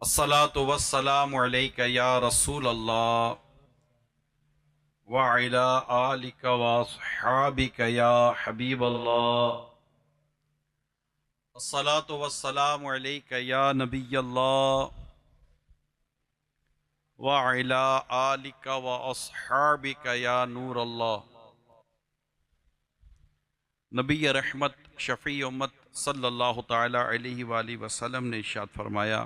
अस्सलातु वस्सलामु अलैका या रसूल अल्लाह व अला आलिका व अस्हाबिका या हबीब अल्लाह। अस्सलातु वस्सलामु अलैका या नबी अल्लाह व अला आलिका व अस्हाबिका या नूर अल्लाह। नबी रहमत शफ़ी उम्मत सल्लल्लाहु ताला अलैहि वसल्लम ने इरशाद फरमाया,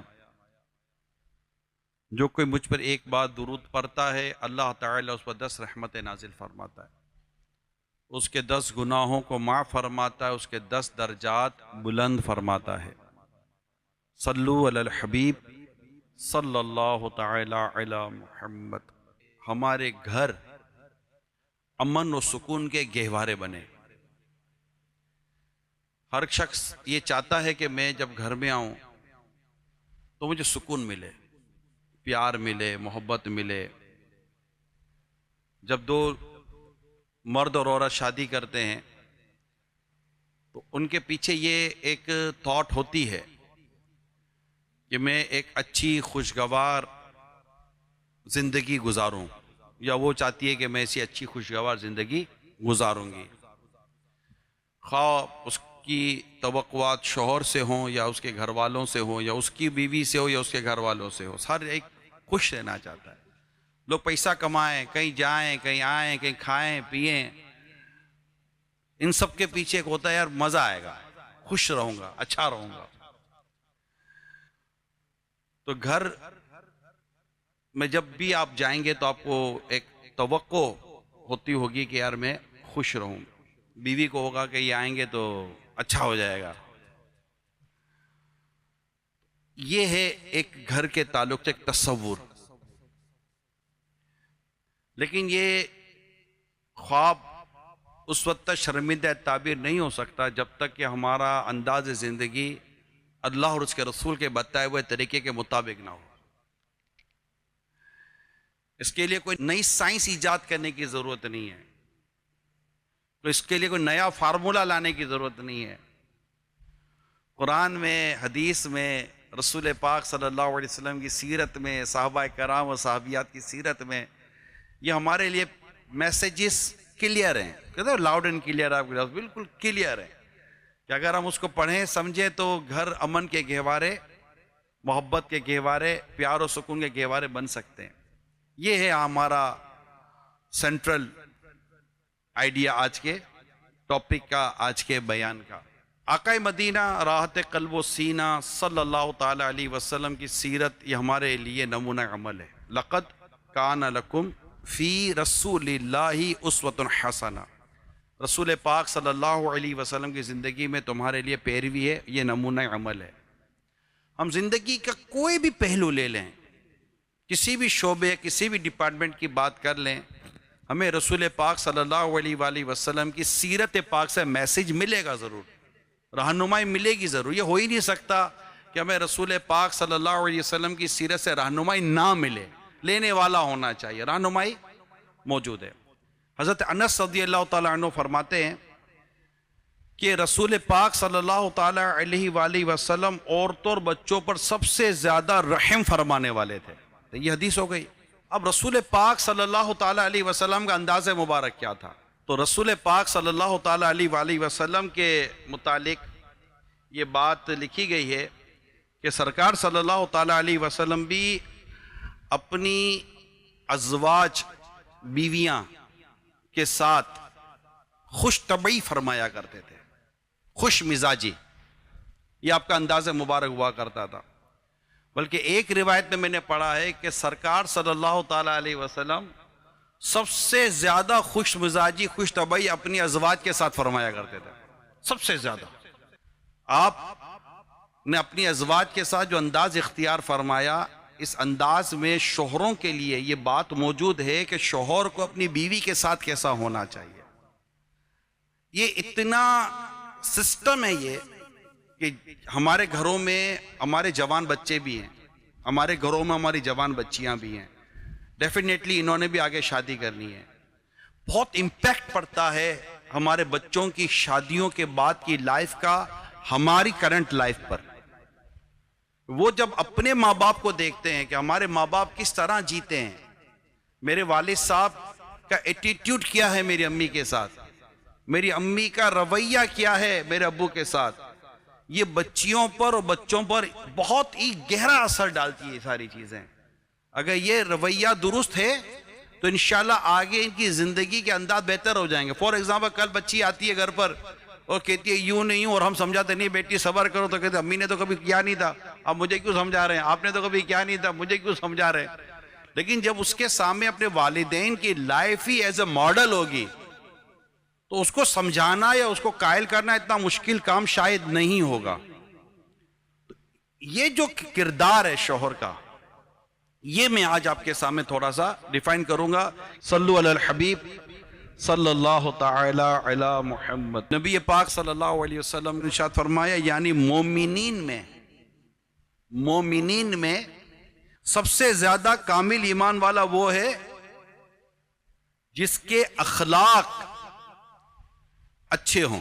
जो कोई मुझ पर एक बार दुरूद पढ़ता है अल्लाह ताला उस पर 10 रहमतें नाजिल फरमाता है, उसके 10 गुनाहों को माफ़ फरमाता है, उसके 10 दर्जात बुलंद फरमाता है। सल्लु अलल हबीब सल्लल्लाहु ताला अला मुहम्मद। हमारे घर अमन और सुकून के गहवारे बने। हर शख्स ये चाहता है कि मैं जब घर में आऊं तो मुझे सुकून मिले, प्यार मिले, मोहब्बत मिले। जब दो मर्द और औरत शादी करते हैं तो उनके पीछे ये एक थॉट होती है कि मैं एक अच्छी खुशगवार जिंदगी गुजारूं, या वो चाहती है कि मैं ऐसी अच्छी खुशगवार जिंदगी गुजारूंगी। खा उसकी तवक्कुआत शौहर से हों या उसके घर वालों से हो या उसकी बीवी से हो या उसके घर वालों से हो, हर एक खुश रहना चाहता है। लोग पैसा कमाएं, कहीं जाएं, कहीं आएं, कहीं खाएं पिएं, इन सब के पीछे एक होता है यार मजा आएगा, खुश रहूंगा, अच्छा रहूंगा। तो घर में जब भी आप जाएंगे तो आपको एक तवक्को होती होगी कि यार मैं खुश रहूं। बीवी को होगा कि ये आएंगे तो अच्छा हो जाएगा। ये है एक घर के ताल्लुक से एक तस्वुर। लेकिन ये ख्वाब उस वक्त तक शर्मिंदा ताबीर नहीं हो सकता जब तक कि हमारा अंदाज जिंदगी अल्लाह और उसके रसूल के बताए हुए तरीके के मुताबिक ना हो। इसके लिए कोई नई साइंस ईजाद करने की जरूरत नहीं है, तो इसके लिए कोई नया फार्मूला लाने की जरूरत नहीं है। कुरान में, हदीस में, रसूल पाक सल्लल्लाहु अलैहि वसल्लम की सीरत में, सहाबा कराम और सहाबियात की सीरत में ये हमारे लिए मैसेजेस क्लियर हैं। कहते हैं लाउड एंड क्लियर, आपके पास बिल्कुल क्लियर है कि अगर हम उसको पढ़ें समझें तो घर अमन के गहवारे, मोहब्बत के गहवारे, प्यार और सुकून के गहवारे बन सकते हैं। ये है हमारा सेंट्रल आइडिया आज के टॉपिक का, आज के बयान का। आकाए मदीना राहत क़ल्ब व सीना सल्लल्लाहु ताला अलैहि वसल्लम की सीरत ये हमारे लिए नमूना अमल है। लक़द कान लकुम फ़ी रसूलिल्लाहि उस्वतुन हसना। रसूल पाक सल्लल्लाहु अलैहि वसल्लम की ज़िंदगी में तुम्हारे लिए पैरवी है, ये नमूना अमल है। हम जिंदगी का कोई भी पहलू ले लें, किसी भी शोबे, किसी भी डिपार्टमेंट की बात कर लें, हमें रसूल पाक सल्लल्लाहु अलैहि वसल्लम की सीरत पाक से मैसेज मिलेगा ज़रूर, रहनुमाई मिलेगी ज़रूर। ये हो ही नहीं सकता कि हमें रसूल पाक सल्लल्लाहु अलैहि वसल्लम की सीरत से रहनुमाई ना मिले। लेने वाला होना चाहिए, रहनुमाई मौजूद है। हज़रत अनस रज़ियल्लाहु ताला अन्हु फरमाते हैं कि रसूल पाक सल्लल्लाहु ताला अलैहि वसल्लम औरतों और बच्चों पर सबसे ज़्यादा रहम फरमाने वाले थे। तो ये हदीस हो गई। अब रसूल पाक सल्लल्लाहु ताला अलैहि वसल्लम का अंदाज़ मुबारक क्या था? तो रसूल पाक सल्लल्लाहु ताला अलैहि वसल्लम के मुतालिक ये बात लिखी गई है कि सरकार सल्लल्लाहु ताला अलैहि वसल्लम भी अपनी अज़वाज, बीवियां के साथ खुश तबई फरमाया करते थे, खुश मिजाजी। ये आपका अंदाज़ मुबारक हुआ करता था। बल्कि एक रिवायत में मैंने पढ़ा है कि सरकार सल्लल्लाहु ताला अलैहि वसल्लम सबसे ज्यादा खुश मिजाजी, खुश तबई अपनी अज़वाज के साथ फरमाया करते थे। सबसे ज्यादा आपने अपनी अज़वाज के साथ जो अंदाज इख्तियार फरमाया, इस अंदाज में शोहरों के लिए ये बात मौजूद है कि शोहर को अपनी बीवी के साथ कैसा होना चाहिए। ये इतना सिस्टम है ये कि हमारे घरों में हमारे जवान बच्चे भी हैं, हमारे घरों में हमारी जवान बच्चियां भी हैं। डेफिनेटली इन्होंने भी आगे शादी करनी है। बहुत इम्पैक्ट पड़ता है हमारे बच्चों की शादियों के बाद की लाइफ का हमारी करंट लाइफ पर। वो जब अपने माँ बाप को देखते हैं कि हमारे माँ बाप किस तरह जीते हैं, मेरे वालिद साहब का एटीट्यूड क्या है मेरी अम्मी के साथ, मेरी अम्मी का रवैया क्या है मेरे अब्बू के साथ, ये बच्चियों पर और बच्चों पर बहुत ही गहरा असर डालती है ये सारी चीजें। अगर ये रवैया दुरुस्त है तो इंशाल्लाह आगे इनकी जिंदगी के अंदाज बेहतर हो जाएंगे। फॉर एग्जाम्पल, कल बच्ची आती है घर पर और कहती है यूं नहीं यूं, और हम समझाते नहीं बेटी सबर करो, तो कहते अम्मी ने तो कभी किया नहीं था, अब मुझे क्यों समझा रहे हैं, आपने तो कभी किया नहीं था, मुझे क्यों समझा रहे हैं। लेकिन जब उसके सामने अपने वालिदैन की लाइफ ही एज ए मॉडल होगी तो उसको समझाना या उसको कायल करना इतना मुश्किल काम शायद नहीं होगा। ये जो किरदार है शौहर का, ये मैं आज आपके सामने थोड़ा सा डिफाइन करूंगा। सल्लु अलल हबीब सल्लल्लाहु ताला अला मुहम्मद। नबी पाक सल्लल्लाहु अलैहि वसल्लम ने इरशाद फरमाया, यानी मोमिनीन में सबसे ज्यादा कामिल ईमान वाला वो है जिसके अखलाक अच्छे हों।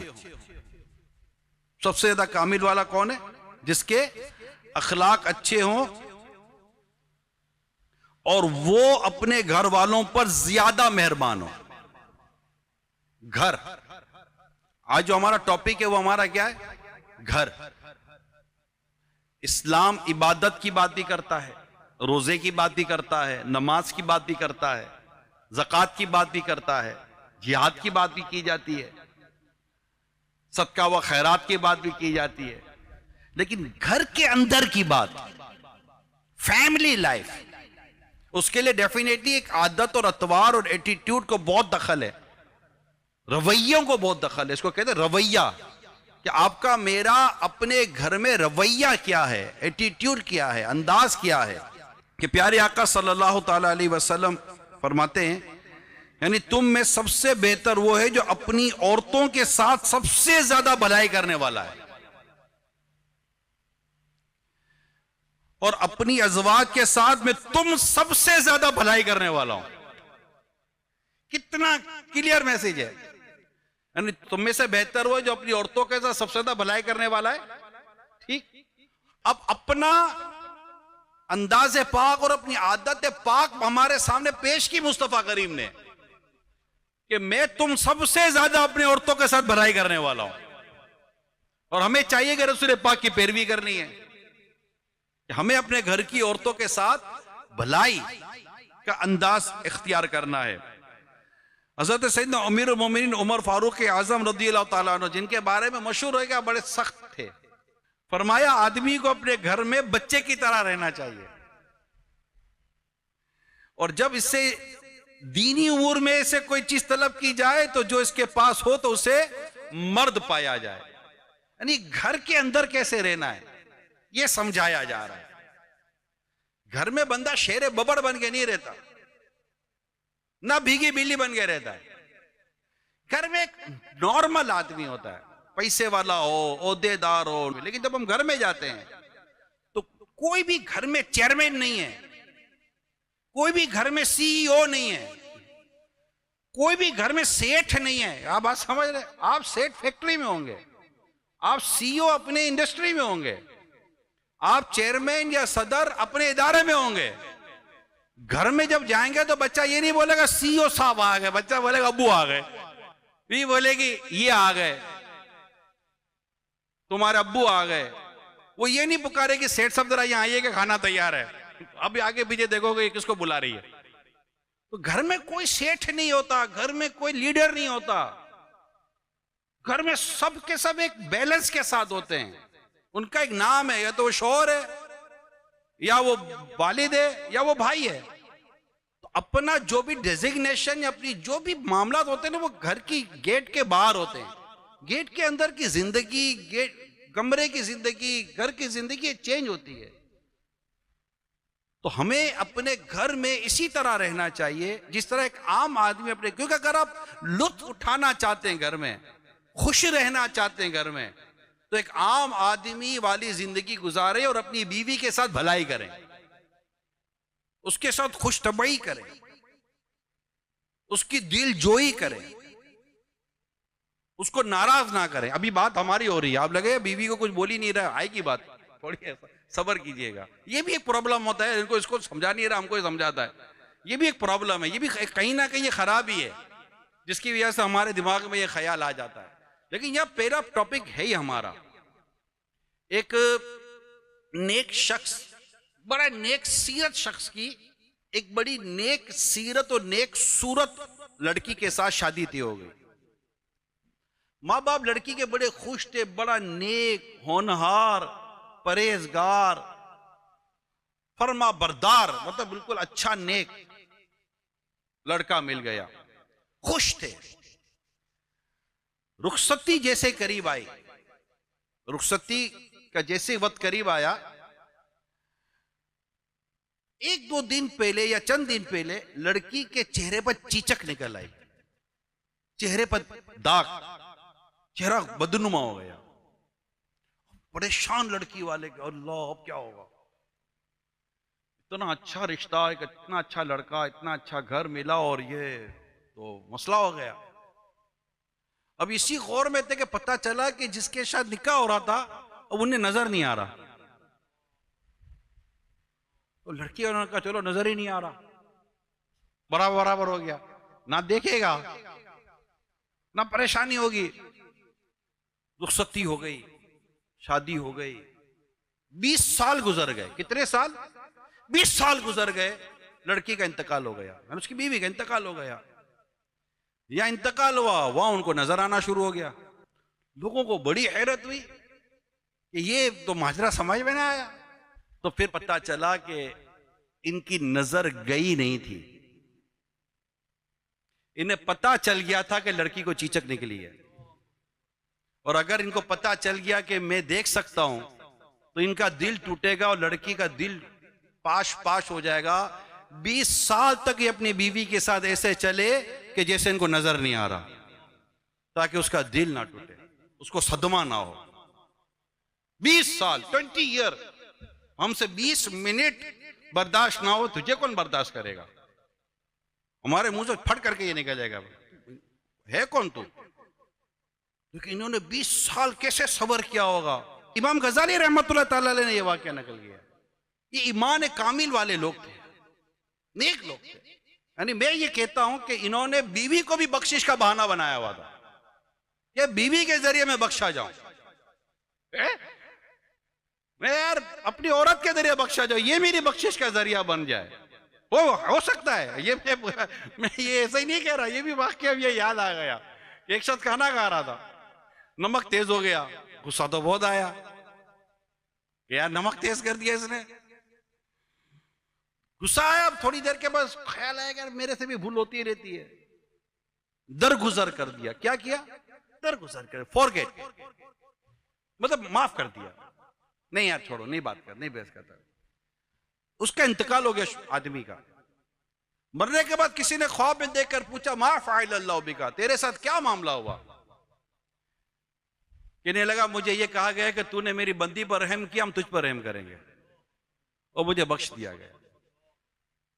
सबसे ज्यादा कामिल वाला कौन है? जिसके अखलाक अच्छे हों और वो अपने घर वालों पर ज्यादा मेहरबान हो। घर, आज जो हमारा टॉपिक है वो हमारा क्या है? घर। इस्लाम इबादत की बात भी करता है, रोजे की बात भी करता है, नमाज की बात भी करता है, ज़कात की बात भी करता है, जिहाद की बात भी की जाती है, सदका व खैरात की बात भी की जाती है। लेकिन घर के अंदर की बात, फैमिली लाइफ, उसके लिए डेफिनेटली एक आदत और अतवार और एटीट्यूड को बहुत दखल है, रवैयों को बहुत दखल है। इसको कहते हैं रवैया, कि आपका मेरा अपने घर में रवैया क्या है, एटीट्यूड क्या है, अंदाज क्या है। कि प्यारे आका सल्लल्लाहु ताला अलैहि वसल्लम फरमाते हैं, यानी तुम में सबसे बेहतर वो है जो अपनी औरतों के साथ सबसे ज्यादा भलाई करने वाला है और अपनी अज़वाज के साथ में तुम सबसे ज्यादा भलाई करने वाला हूं। कितना क्लियर मैसेज है। यानी तुम में से बेहतर वो जो अपनी औरतों के साथ सबसे ज्यादा भलाई करने वाला है। ठीक, अब अपना अंदाज़े पाक और अपनी आदत पाक हमारे सामने पेश की मुस्तफा करीम ने कि मैं तुम सबसे ज्यादा अपनी औरतों के साथ भलाई करने वाला हूं। और हमें चाहिए कि रसूल पाक की पैरवी करनी है, हमें अपने घर की औरतों के साथ भलाई का अंदाज इख्तियार करना है। हजरत सैयदना अमीरुल मोमिनीन उमर फारूक आजम रज़ियल्लाहु ताला अन्हु, जिनके बारे में मशहूर है कि बड़े सख्त थे, फरमाया आदमी को अपने घर में बच्चे की तरह रहना चाहिए और जब इससे दीनी उमूर में से कोई चीज तलब की जाए तो जो इसके पास हो तो उसे मर्द पाया जाए। यानी घर के अंदर कैसे रहना है यह समझाया जा रहा है। घर में बंदा शेरे बबड़ बन के नहीं रहता, ना भीगी बिल्ली बन के रहता है। घर में एक नॉर्मल आदमी होता है, पैसे वाला हो, ओहदेदार हो। लेकिन जब हम घर में जाते हैं तो कोई भी घर में चेयरमैन नहीं है, कोई भी घर में सीईओ नहीं है, कोई भी घर में सेठ नहीं है। आप बात समझ रहे? आप सेठ फैक्ट्री में होंगे, आप सीईओ अपने इंडस्ट्री में होंगे, आप चेयरमैन या सदर अपने इदारे में होंगे। घर में जब जाएंगे तो बच्चा ये नहीं बोलेगा सीईओ साहब आ गए, बच्चा बोलेगा अब्बू आ गए, भी बोलेगी ये आ गए, तुम्हारे अब्बू आ गए। वो ये नहीं पुकारे कि सेठ साहब जरा यहां आइए कि खाना तैयार है। अब आगे पीछे देखोगे किसको बुला रही है। तो घर में कोई सेठ नहीं होता, घर में कोई लीडर नहीं होता, घर में सब के सब एक बैलेंस के साथ होते हैं। उनका एक नाम है, या तो वो शौहर है, या वो वालिद है, या वो भाई है। तो अपना जो भी डेजिग्नेशन या अपनी जो भी मामला होते हैं ना, वो घर की गेट के बाहर होते हैं। गेट के अंदर की जिंदगी, गेट कमरे की जिंदगी, घर की जिंदगी चेंज होती है। तो हमें अपने घर में इसी तरह रहना चाहिए जिस तरह एक आम आदमी अपने, क्योंकि अगर आप लुत्फ उठाना चाहते हैं घर में, खुश रहना चाहते हैं घर में, तो एक आम आदमी वाली जिंदगी गुजारें और अपनी बीवी के साथ भलाई करें, उसके साथ खुश तबई करें, उसकी दिल जोई करें, उसको नाराज ना करें। अभी बात हमारी हो रही है, आप लगे बीवी को कुछ बोल ही नहीं रहा, आएगी बात थोड़ी ऐसा सब्र कीजिएगा। ये भी एक प्रॉब्लम होता है, इनको इसको समझा नहीं रहा, हमको ये समझाता है। ये भी एक प्रॉब्लम है, ये भी कहीं ना कहीं ये खराबी है, जिसकी वजह से हमारे दिमाग में ये ख्याल आ जाता है। लेकिन यह पहला टॉपिक है ही हमारा, एक नेक शख्स, बड़ा नेक सीरत शख्स की एक बड़ी नेक सीरत और नेक सूरत लड़की के साथ शादी तय हो गई। माँ बाप लड़की के बड़े खुश थे, बड़ा नेक, होनहार, परहेजगार, फरमा बरदार, मतलब बिल्कुल अच्छा नेक लड़का मिल गया, खुश थे। रुखसती जैसे करीब आई, रुखसती का जैसे वक्त करीब आया, एक दो दिन पहले या चंद दिन पहले लड़की के चेहरे पर चीचक निकल आई, चेहरे पर दाग, चेहरा बदनुमा हो गया। परेशान लड़की वाले, अल्लाह अब क्या होगा, इतना अच्छा रिश्ता, एक इतना अच्छा लड़का, इतना अच्छा घर मिला और ये तो मसला हो गया। अब इसी गौर में थे कि पता चला कि जिसके साथ निकाह हो रहा था अब उन्हें नजर नहीं आ रहा। तो लड़की उन्होंने कहा चलो नजर ही नहीं आ रहा, बराबर बराबर हो गया, ना देखेगा ना परेशानी होगी। रुखसती हो गई, शादी हो गई, 20 साल गुजर गए। कितने साल? 20 साल गुजर गए। लड़की का इंतकाल हो गया, उसकी बीवी का इंतकाल हो गया, या इंतकाल हुआ, वहां उनको नजर आना शुरू हो गया। लोगों को बड़ी हैरत हुई कि ये तो माजरा समझ में ना आया। तो फिर पता चला कि इनकी नजर गई नहीं थी, इन्हें पता चल गया था कि लड़की को चीचक निकली है। और अगर इनको पता चल गया कि मैं देख सकता हूं तो इनका दिल टूटेगा और लड़की का दिल पाश पाश हो जाएगा। 20 साल तक ये अपनी बीवी के साथ ऐसे चले कि जैसे इनको नजर नहीं आ रहा, ताकि उसका दिल ना टूटे, उसको सदमा ना हो। 20 साल, 20 ईयर, हमसे 20 मिनट बर्दाश्त ना हो, तुझे कौन बर्दाश्त करेगा? हमारे मुंह से फट करके ये निकल जाएगा, है कौन तू? लेकिन इन्होंने 20 साल कैसे सब्र किया होगा। इमाम गजाली रहमतुल्लाह ताला अलैह ने यह वाकया नकल किया। ये ईमान कामिल वाले लोग थे, नेक लोग थे। यानी मैं ये कहता हूं कि इन्होंने बीवी को भी बख्शिश का बहाना बनाया हुआ था, कि बीवी के जरिए मैं बख्शा जाऊं, मैं यार अपनी औरत के जरिए बख्शा जाऊं, ये मेरी बख्शिश का जरिया बन जाए। वो हो सकता है, ये मैं ये ऐसा ही नहीं कह रहा, ये भी वाकया ये याद आ गया। एक शख्स खाना खा रहा था, नमक तेज हो गया, गुस्सा तो बहुत आया, यार नमक तेज कर दिया इसने। गुस्सा आया, थोड़ी देर के बाद ख्याल आया यार मेरे से भी भूल होती रहती है, दरगुजर कर दिया। क्या किया? दरगुजर कर, फॉरगेट, मतलब माफ कर दिया, नहीं यार छोड़ो, नहीं बात कर, नहीं बहस करता। उसका इंतकाल हो गया आदमी का। मरने के बाद किसी ने ख्वाब में देखकर पूछा, मा फ़अल अल्लाहु बिका, तेरे साथ क्या मामला हुआ? कहने लगा, मुझे यह कहा गया कि तूने मेरी बंदी पर रहम किया, हम तुझ पर रहम करेंगे, और मुझे बख्श दिया गया,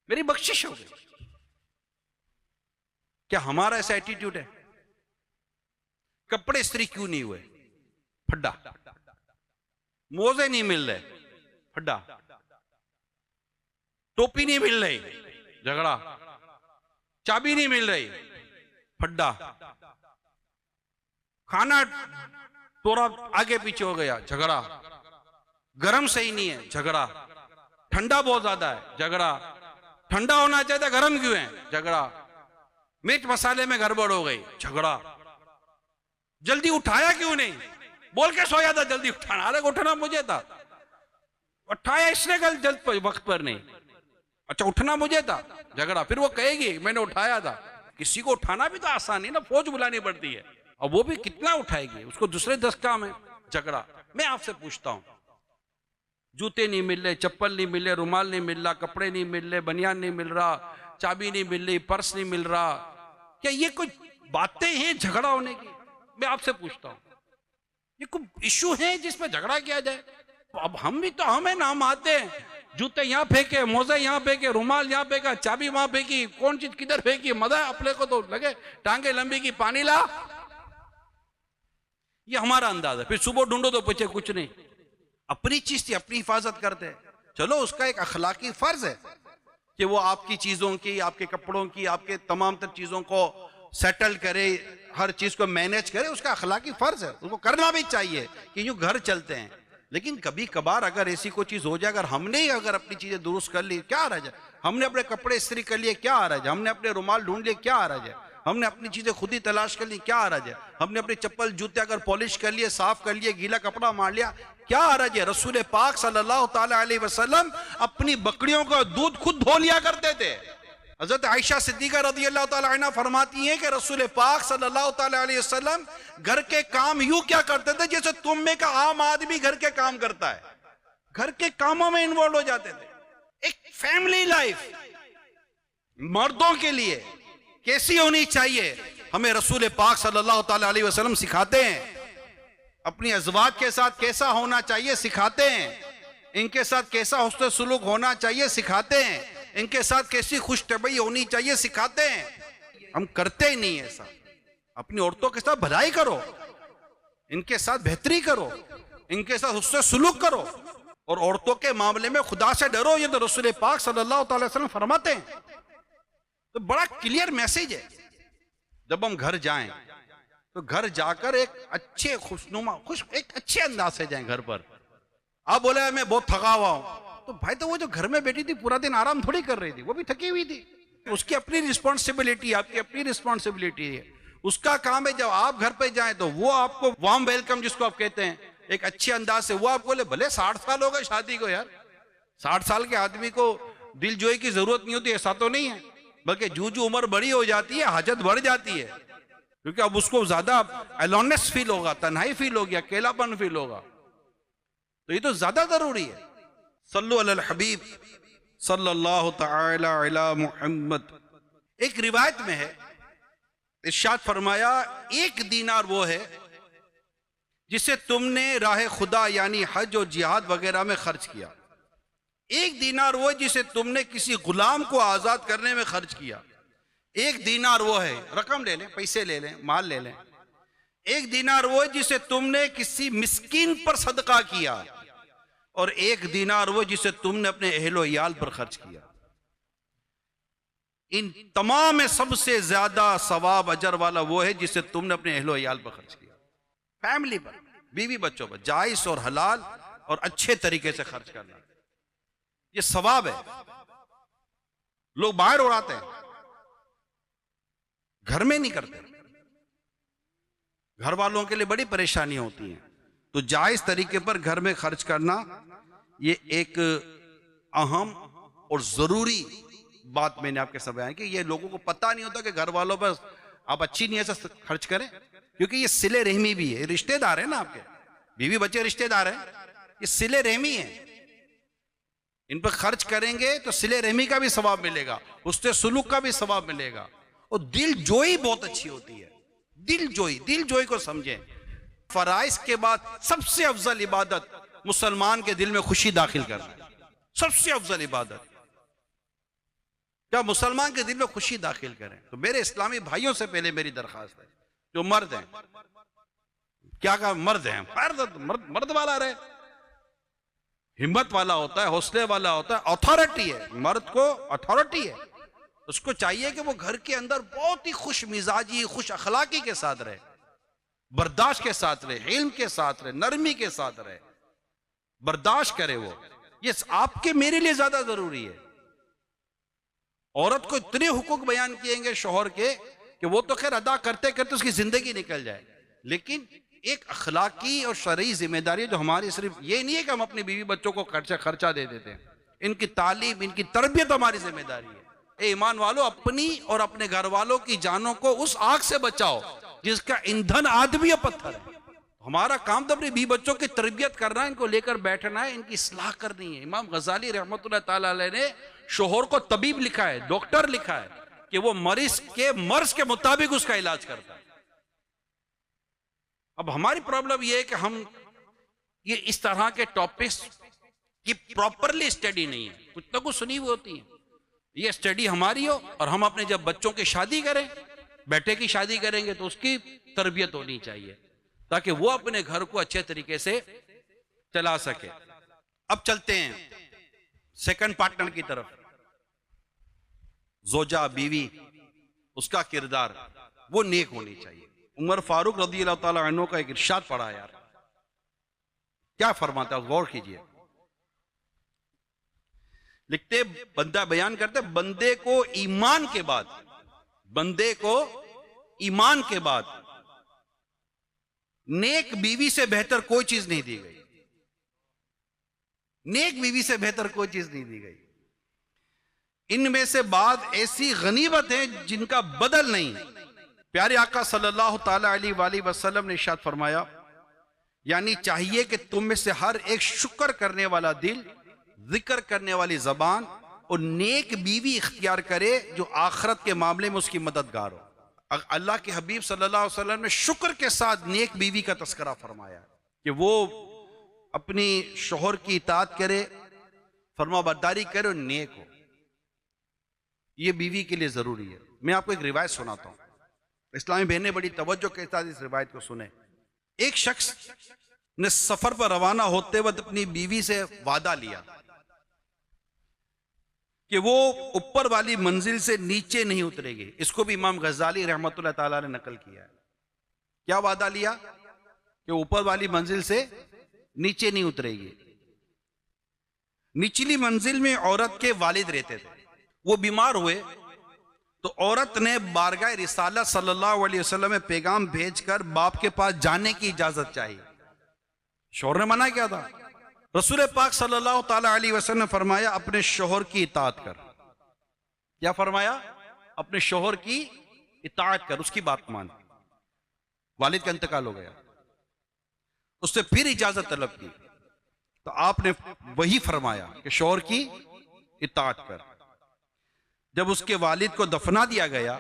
मेरी बख्शिश हो गई। क्या हमारा ऐसा एटीट्यूड है? कपड़े इस्त्री क्यों नहीं हुए? फड्डा। मोजे नहीं मिल रहे, फड्डा। टोपी नहीं मिल रही, झगड़ा। चाबी नहीं मिल रही, फड्डा। खाना थोड़ा आगे पीछे हो गया, झगड़ा। गरम सही नहीं है, झगड़ा। ठंडा बहुत ज्यादा है, झगड़ा। ठंडा होना चाहिए था, गरम क्यों है? झगड़ा। मिर्च मसाले में गड़बड़ हो गई, झगड़ा। जल्दी उठाया क्यों नहीं? बोल के सोया था जल्दी उठाना, अरे उठना मुझे था, उठाया इसने कल जल्द पर, वक्त पर नहीं। अच्छा उठना मुझे था, झगड़ा। फिर वो कहेगी मैंने उठाया था। किसी को उठाना भी तो आसान नहीं ना, फौज बुलानी पड़ती है, और वो भी कितना उठाएगी, उसको दूसरे 10 काम है, झगड़ा। मैं आपसे पूछता हूं, जूते नहीं मिल रहे, चप्पल नहीं मिल रहे, रुमाल नहीं मिल रहा, कपड़े नहीं मिल रहे, बनियान नहीं मिल रहा, चाबी नहीं मिल रही, पर्स नहीं मिल रहा, क्या ये कोई बातें हैं झगड़ा होने की? मैं आपसे पूछता हूं, ये कोई इश्यू है जिसमें झगड़ा किया जाए? अब हम भी तो हम है ना, हम आते हैं, जूते यहाँ फेंके, मोजे यहाँ फेंके, रुमाल यहाँ फेंका, चाबी वहां फेंकी, कौन चीज किधर फेंकी, मजा अपने को तो लगे टांगे लंबी की, पानी ला। ये हमारा अंदाज है। फिर सुबह ढूंढो तो पूछे कुछ नहीं, अपनी चीज थी, अपनी हिफाजत करते हैं। चलो उसका एक अखलाकी फर्ज है कि वो आपकी चीजों की, आपके कपड़ों की, आपके तमाम तर चीजों को सेटल करे, हर चीज को मैनेज करे, उसका अखलाकी फर्ज है, उसको करना भी चाहिए कि यूं घर चलते हैं। लेकिन कभी कभार अगर ऐसी कोई चीज हो जाए, अगर हमने ही अगर अपनी चीजें दुरुस्त कर ली, क्या हर्ज है? हमने अपने कपड़े इस्त्री कर लिए, क्या हर्ज है? हमने अपने रुमाल ढूंढ लिए, क्या हर्ज है? हमने अपनी चीजें खुद ही तलाश कर ली, क्या हर्ज है? हमने अपने चप्पल जूते अगर पॉलिश कर लिए, साफ कर लिए, गीला कपड़ा मार लिया, क्या हर्ज है? रसूल पाक सल्लल्लाहु ताला अलैहि वसल्लम अपनी बकरियों का दूध खुद धो लिया करते थे। हजरत आयशा सिद्दीका रज़ियल्लाहु ताला अन्हा फरमाती हैं कि रसूल पाक सल्लल्लाहु ताला अलैहि वसल्लम घर के काम यूं क्या करते थे जैसे तुम में का आम आदमी घर के काम करता है। घर के कामों में इन्वॉल्व हो जाते थे। एक फैमिली लाइफ मर्दों के लिए कैसी होनी चाहिए, हमें रसूल पाक सल्लल्लाहु ताला अलैहि वसल्लम सिखाते हैं। अपनी अज़वाज के साथ कैसा होना चाहिए सिखाते हैं, इनके साथ कैसा हुस्न सुलूक होना चाहिए सिखाते हैं, इनके साथ कैसी खुशतबई होनी चाहिए सिखाते हैं। हम करते ही नहीं ऐसा। अपनी औरतों के साथ भलाई करो, इनके साथ बेहतरी करो, इनके साथ हुस्न सुलूक करो, और औरतों के मामले में खुदा से डरो। ये तो रसूल पाक सल्लल्लाहु अलैहि वसल्लम फरमाते हैं। तो बड़ा क्लियर मैसेज है। जब हम घर जाएं तो घर जाकर एक अच्छे खुशनुमा एक अच्छे अंदाज से जाएं घर पर। आप बोले मैं बहुत थका हुआ हूं, तो भाई तो वो जो घर में बैठी थी पूरा दिन आराम थोड़ी कर रही थी, वो भी थकी हुई थी। उसकी अपनी रिस्पॉन्सिबिलिटी, आपकी अपनी रिस्पॉन्सिबिलिटी है। उसका काम है जब आप घर पे जाएं तो वो आपको वार्म वेलकम जिसको आप कहते हैं, एक अच्छे अंदाज से वो आपको भले 60 साल हो गए शादी को यार, 60 साल के आदमी को दिलजोई की जरूरत नहीं होती, ऐसा तो नहीं है। बल्कि जू जू उम्र बड़ी हो जाती है हाजत बढ़ जाती है, क्योंकि अब उसको ज्यादा अलोननेस फील होगा, तन्हाई फील होगी, अकेलापन फील होगा। तो ये तो ज्यादा जरूरी है। सल्लु अलल हबीब सल्लल्लाहु तआला अला मुहम्मद। एक रिवायत में है, इरशाद फरमाया, एक दीनार वो है जिसे तुमने राह खुदा यानी हज और जिहाद वगैरह में खर्च किया। एक दीनार वो है जिसे तुमने किसी गुलाम को आजाद करने में खर्च किया। एक दीनार वो है, रकम ले लें, पैसे ले लें, माल ले लें। एक दीनार वो है जिसे तुमने किसी मिस्कीन पर सदका किया, और एक दीनार वो जिसे तुमने अपने अहलो याल पर खर्च किया। इन तमाम में सबसे ज्यादा सवाब अजर वाला वो है जिसे तुमने अपने अहलो याल पर खर्च किया। फैमिली पर, बीवी बच्चों पर जायज और हलाल और अच्छे तरीके से खर्च करना, ये सवाब है। लोग बाहर उड़ाते हैं, घर में नहीं करते। घर वालों के लिए बड़ी परेशानी होती है। तो जायज तरीके पर घर में खर्च करना ये एक अहम और जरूरी बात मैंने आपके साथ बयान की। ये लोगों को पता नहीं होता कि घर वालों पर आप अच्छी नीयत से खर्च करें, क्योंकि ये सिले रहमी भी है। रिश्तेदार है ना आपके, बीवी बच्चे रिश्तेदार हैं, ये सिले रहमी है। इन पर खर्च करेंगे तो सिले रहमी का भी सवाब मिलेगा, उससे सुलूक का भी सवाब मिलेगा। और दिल जोई बहुत अच्छी होती है। दिल जोई को समझें। फराइज के बाद सबसे अफजल इबादत मुसलमान के दिल में खुशी दाखिल करना है। सबसे अफजल इबादत क्या मुसलमान के दिल में खुशी दाखिल करें। तो मेरे इस्लामी भाइयों से पहले मेरी दरखास्त है, जो मर्द हैं, क्या कहा, मर्द हैं, मर्द वाला रहे, हिम्मत वाला होता है, हौसले वाला होता है, अथॉरिटी है, मर्द को अथॉरिटी है। उसको चाहिए कि वो घर के अंदर बहुत ही खुश मिजाजी, खुश अखलाकी के साथ रहे, बर्दाश्त के साथ रहे, इल्म के साथ रहे, नरमी के साथ रहे, बर्दाश्त करे। वो ये आपके मेरे लिए ज्यादा जरूरी है। औरत को इतने हुकूक बयान किएंगे शोहर के कि वो तो खैर अदा करते करते उसकी जिंदगी निकल जाए, लेकिन एक अखलाकी और शरई जिम्मेदारी जो हमारी सिर्फ ये नहीं है कि हम अपनी बीवी बच्चों को खर्चा दे देते हैं। इनकी तालीम, इनकी तरबियत हमारी जिम्मेदारी है। ए ईमान वालों, अपनी और अपने घर वालों की जानों को उस आग से बचाओ जिसका ईंधन आदमी और पत्थर है। हमारा काम तो अपने बीवी बच्चों की तरबियत करना है, इनको लेकर बैठना है, इनकी इस्लाह करनी है। इमाम गजाली रहमतुल्लाह ताला अलैह ने शोहर को तबीब लिखा है, डॉक्टर लिखा है, कि वो मरीज के मर्ज के मुताबिक उसका इलाज करता है। अब हमारी प्रॉब्लम यह है कि हम ये इस तरह के टॉपिक्स की प्रॉपरली स्टडी नहीं है, कुछ ना कुछ सुनी हुई होती है। ये स्टडी हमारी हो, और हम अपने जब बच्चों की शादी करें, बेटे की शादी करेंगे तो उसकी तरबियत होनी चाहिए, ताकि वो अपने घर को अच्छे तरीके से चला सके। अब चलते हैं सेकंड पार्टनर की तरफ। जोजा, बीवी, उसका किरदार वो नेक होनी चाहिए। उमर फारूक रज़ी अल्लाह ताला अन्हु का एक इरशाद पढ़ा यार, क्या फरमाता है, गौर कीजिए। लिखते, बंदा बयान करते, बंदे को ईमान के बाद, बंदे को ईमान के बाद नेक बीवी से बेहतर कोई चीज नहीं दी गई। नेक बीवी से बेहतर कोई चीज नहीं दी गई। इनमें से बाद ऐसी गनीमत है जिनका बदल नहीं। प्यारे आका सल्लल्लाहु ताला अलैहि वसल्लम ने इरशाद फरमाया, यानी चाहिए कि तुम में से हर एक शुक्र करने वाला दिल, जिक्र करने वाली जबान और नेक बीवी इख्तियार करे जो आखिरत के मामले में उसकी मददगार हो। अल्लाह के हबीब सल्लल्लाहु अलैहि वसल्लम ने शुक्र के साथ नेक बीवी का तस्करा फरमाया कि वो अपनी शोहर की इताअत करे, फरमाबरदारी करे और नेक हो। ये बीवी के लिए जरूरी है। मैं आपको एक रिवायत सुनाता हूं, इस्लामी बहनें बड़ी तवज्जो के साथ इस रिवायत को सुने। एक शख्स ने सफर पर रवाना होते वक्त अपनी बीवी से वादा लिया कि वो ऊपर वाली मंजिल से नीचे नहीं उतरेगी। इसको भी इमाम गजाली रहमतुल्लाह ताला ने नकल किया है। क्या वादा लिया? कि ऊपर वाली मंजिल से नीचे नहीं उतरेगी। निचली मंजिल में औरत के वालिद रहते थे। वो बीमार हुए तो औरत ने बारगाह रिसालत सल्लल्लाहु अलैहि वसल्लम में पैगाम भेजकर बाप के पास जाने की इजाजत चाहिए। शौहर ने मना किया था। रसूल पाक सल्लल्लाहु ताला अलैहि वसल्लम ने फरमाया, अपने शोहर की इताअत कर। क्या फरमाया? अपने शोहर की इताअत कर, उसकी बात मान। वालिद का इंतकाल हो गया, उससे फिर इजाजत तलब की तो आपने वही फरमाया कि शोहर की इताअत कर। जब उसके वालिद को दफना दिया गया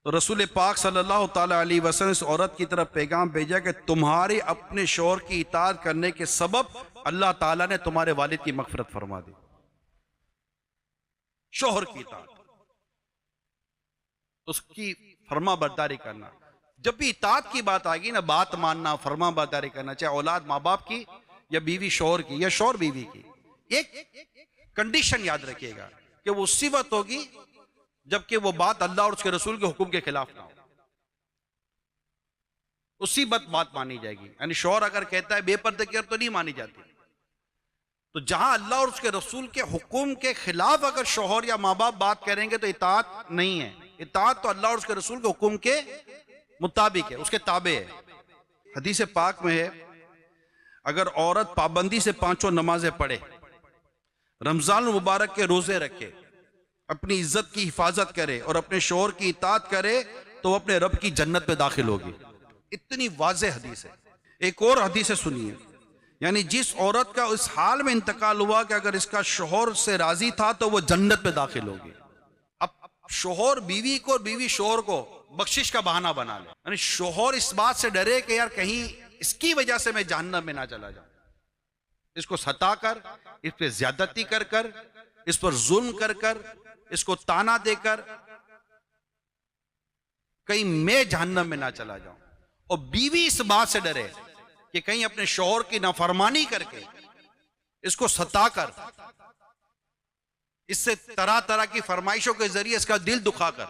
तो रसूल पाक सल्लल्लाहु ताला अलैहि वसल्लम इस औरत की तरफ पैगाम भेजा कि तुम्हारे अपने शौहर की इताअत करने के सबब अल्लाह ताला ने तुम्हारे वालिद की मगफिरत फरमा दी। शौहर की इताअत, उसकी फरमा बरदारी करना। जब भी इताअत की बात आएगी ना, बात मानना, फरमा बरदारी करना, चाहे औलाद माँ बाप की या बीवी शौहर की या शौहर बीवी की, एक कंडीशन याद रखिएगा कि वो उसी वक्त होगी जबकि वो बात अल्लाह और उसके रसूल के हुक्म के खिलाफ ना हो। उसी वक्त बात मानी जाएगी। यानी शौहर अगर कहता है बेपर्दे की तो नहीं मानी जाती। तो जहां अल्लाह और उसके रसूल के हुक्म के खिलाफ अगर शौहर या माँ बाप बात करेंगे तो इताअत नहीं है। इताअत तो अल्लाह और उसके रसूल के हुक्म के मुताबिक है, उसके ताबे है। हदीस पाक में है, अगर औरत पाबंदी से 5 नमाजें पढ़े, रमजान मुबारक के रोजे रखे, अपनी इज्जत की हिफाजत करे और अपने शौहर की इताअत करे तो अपने रब की जन्नत में दाखिल होगी। इतनी वाज़ेह हदीस है। एक और हदीस सुनिए, यानी जिस औरत का इस हाल में इंतकाल हुआ कि अगर इसका शौहर से राजी था तो वो जन्नत में दाखिल होगी। अब शौहर बीवी को और बीवी शौहर को बख्शिश का बहाना बना ले। यानी शौहर इस बात से डरे कि यार कहीं इसकी वजह से मैं जहन्नम में ना चला जाऊं, इसको सता कर, इस पर ज्यादती कर कर, इस पर जुल्म कर कर, इसको ताना देकर कहीं मैं जहन्नम में ना चला जाऊं। और बीवी इस बात से डरे कि कहीं अपने शौहर की नाफरमानी करके, इसको सताकर, इससे तरह तरह की फरमाइशों के जरिए इसका दिल दुखाकर,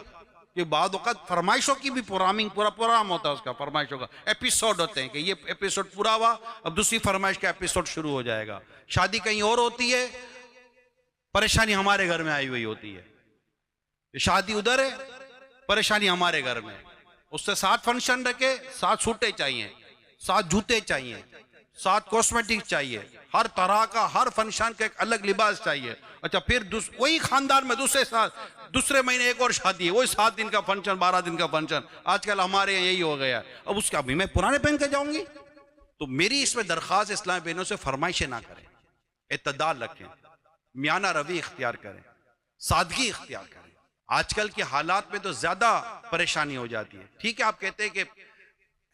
कि बाद वक्त फरमाइशों की भी प्रोग्राम होता है, उसका फरमाइशों का एपिसोड होते हैं कि ये एपिसोड पूरा हुआ, अब दूसरी फरमाइश का एपिसोड शुरू हो जाएगा। शादी कहीं और होती है, परेशानी हमारे घर में आई हुई होती है। शादी उधर है, परेशानी हमारे घर में। उससे 7 फंक्शन रखे, 7 सूटे चाहिए, 7 जूते चाहिए, 7 कॉस्मेटिक्स चाहिए, हर तरह का हर फंक्शन का एक अलग लिबास चाहिए। अच्छा, फिर वही खानदान में दूसरे महीने एक और शादी है, वही 7 दिन का फंक्शन, 12 दिन का फंक्शन। आजकल हमारे यहाँ यही हो गया। अब उसका अभी मैं पुराने पहन के जाऊंगी? तो मेरी इसमें दरख्वास्त इस्लामी बहनों से फरमाइशें ना करें, इत्तेदाल रखें, मियाना रवि इख्तियार करें, सादगी इख्तियार करें। आजकल के हालात में तो ज्यादा परेशानी हो जाती है। ठीक है, आप कहते हैं कि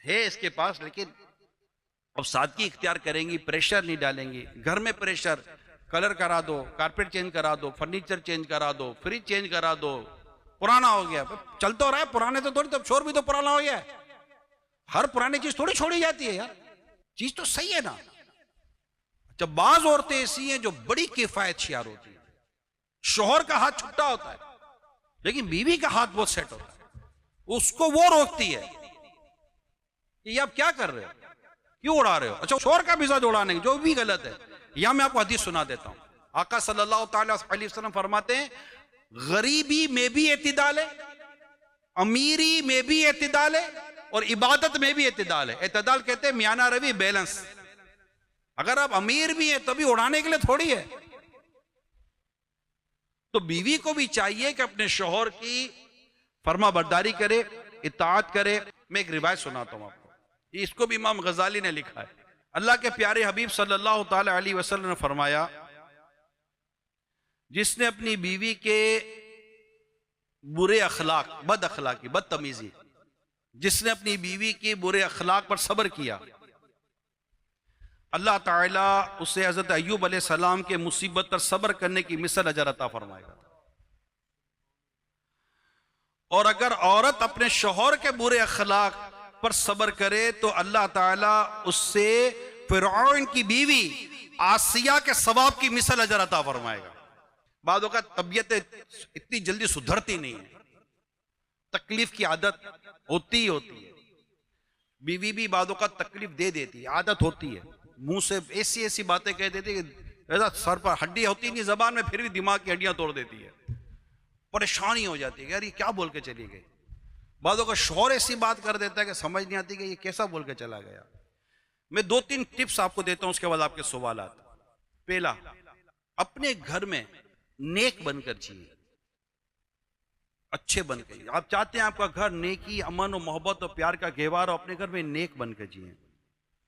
है इसके पास, लेकिन अब सादगी इख्तियार करेंगी, प्रेशर नहीं डालेंगी। घर में प्रेशर, कलर करा दो, कारपेट चेंज करा दो, फर्नीचर चेंज करा दो, फ्रिज चेंज करा दो, पुराना हो गया। चल तो रहा है, पुराने तो थोड़ी, तो शोर भी तो पुराना हो गया है। हर पुरानी चीज थोड़ी छोड़ी जाती है यार। चीज तो सही है ना। जब बाज औरतें ऐसी हैं जो बड़ी किफायतशियार होती हैं, शोहर का हाथ छुट्टा होता है लेकिन बीवी का हाथ बहुत सेट होता है, उसको वो रोकती है कि ये आप क्या कर रहे हो, क्यों उड़ा रहे हो। अच्छा, शोहर का भी साथ उड़ाने की, जो भी गलत है। यहां मैं आपको हदीस सुना देता हूं। आका सल्लल्लाहु अलैहि वसल्लम फरमाते हैं, गरीबी में भी एतिदाल है, अमीरी में भी एतिदाल है, और इबादत में भी एतिदाल है। एतिदाल कहते हैं मियाना रवि, बैलेंस। अगर आप अमीर भी हैं तभी उड़ाने के लिए थोड़ी है। तो बीवी को भी चाहिए कि अपने शौहर की फर्मा बरदारी करे, इताअत करे। मैं एक रिवायत सुनाता हूं आपको, इसको भी इमाम गजाली ने लिखा है। अल्लाह के प्यारे हबीब सल्लल्लाहु ताला अलैहि वसल्लम ने फरमाया, जिसने अपनी बीवी के बुरे अखलाक, बद अखलाकी, बदतमीजी, जिसने अपनी बीवी के बुरे अखलाक पर सब्र किया, अल्लाह ताला उसे हजरत अय्यूब अलैहिस्सलाम के मुसीबत पर सब्र करने की मिसल अजर अता फरमाएगा। और अगर औरत अपने शौहर के बुरे अखलाक पर सब्र करे तो अल्लाह ताला उससे फिरौन की बीवी आसिया के सवाब की मिसल अजर अता फरमाएगा। बादों का तबीयत इतनी जल्दी सुधरती नहीं है, तकलीफ की आदत होती ही होती है। बीवी भी बादों का तकलीफ दे देती है, आदत होती है, मुंह से ऐसी ऐसी बातें कह देती है कि ऐसा सर पर हड्डी होती नहीं जबान में, फिर भी दिमाग की हड्डियां तोड़ देती है। परेशानी हो जाती है, यार ये क्या बोल के चली गई। बादों का शौहर ऐसी बात कर देता है कि समझ नहीं आती कि ये कैसा बोल के चला गया। मैं 2-3 टिप्स आपको देता हूं, उसके बाद आपके सवालात। पहला, अपने घर में नेक बनकर जिए, अच्छे बनकर। आप चाहते हैं आपका घर नेकी, अमन और मोहब्बत और प्यार का गहवार हो, अपने घर में नेक बनकर जिए।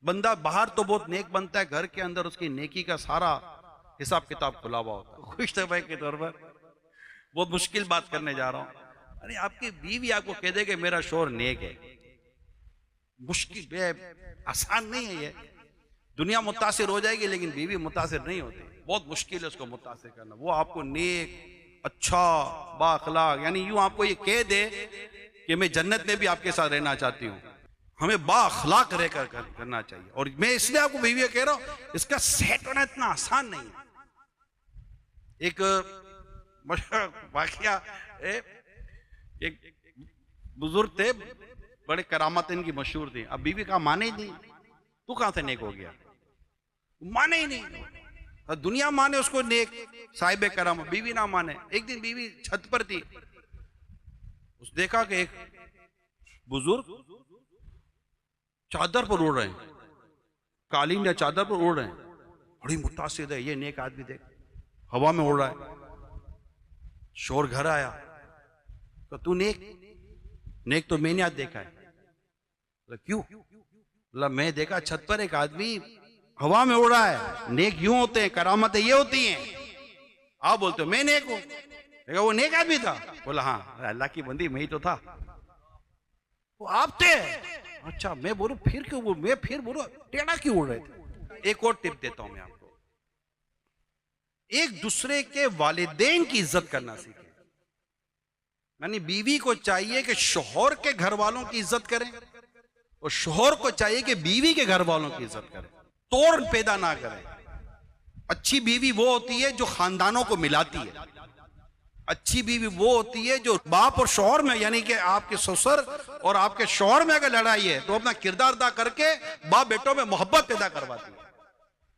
बंदा बाहर तो बहुत नेक बनता है, घर के अंदर उसकी नेकी का सारा हिसाब किताब खुला हुआ होता है। खुश तबीयत के तौर पर बहुत मुश्किल बात करने जा रहा हूं। अरे आपकी बीवी आपको कह दे कि मेरा शौहर नेक है, मुश्किल, आसान नहीं है ये। दुनिया मुतासिर हो जाएगी लेकिन बीवी मुतासिर नहीं होती, बहुत मुश्किल है उसको मुतासिर करना। वो आपको नेक, अच्छा, बाअखलाक, यानी यूं आपको ये कह दे कि मैं जन्नत में भी आपके साथ रहना चाहती हूँ, हमें बाअखलाक रहकर करना चाहिए। और मैं इसलिए आपको बीवी कह रहा हूं, इसका सेट होना इतना आसान नहीं है। एक वाकया, एक बुजुर्ग थे, बड़े करामत इनकी मशहूर थी। अब बीवी का माने ही नहीं, तू कहां से नेक हो गया, माने ही नहीं। दुनिया माने उसको नेक, साहिब कराम, बीवी ना माने। एक दिन बीवी छत पर थी, उस देखा कि एक बुजुर्ग चादर पर उड़ रहे हैं, कालीन या चादर पर उड़ रहे हैं, बड़ी मुतासिर है। ये नेक आदमी देख हवा में उड़ रहा है। शोर घर आया तो तू नेक, नेक तो मैंने आज देखा है। क्यों? मैं देखा छत पर एक आदमी हवा में उड़ रहा है। नेक यूं होते हैं, करामतें ये होती हैं। आप बोलते हो मैं नेक हूं, देखा वो नेक आदमी था। बोला हाँ, अल्लाह की बंदी मैं ही तो था। वो आप थे? अच्छा, मैं बोलूं फिर क्यों बोलूं, मैं फिर बोलूं टेढ़ा क्यों उड़ रहे थे। एक और टिप देता हूं मैं आपको, एक दूसरे के वालिदैन की इज्जत करना सीखें। यानी बीवी को चाहिए कि शौहर के घर वालों की इज्जत करें, और शौहर को चाहिए कि बीवी के घर वालों की इज्जत करें, तोड़ पैदा ना करें। अच्छी बीवी वो होती है जो खानदानों को मिलाती है। अच्छी बीवी वो होती है जो बाप और शौहर में, यानी कि आपके ससुर और आपके शौहर में अगर लड़ाई है तो अपना किरदार अदा करके बाप बेटों में मोहब्बत पैदा करवाती है।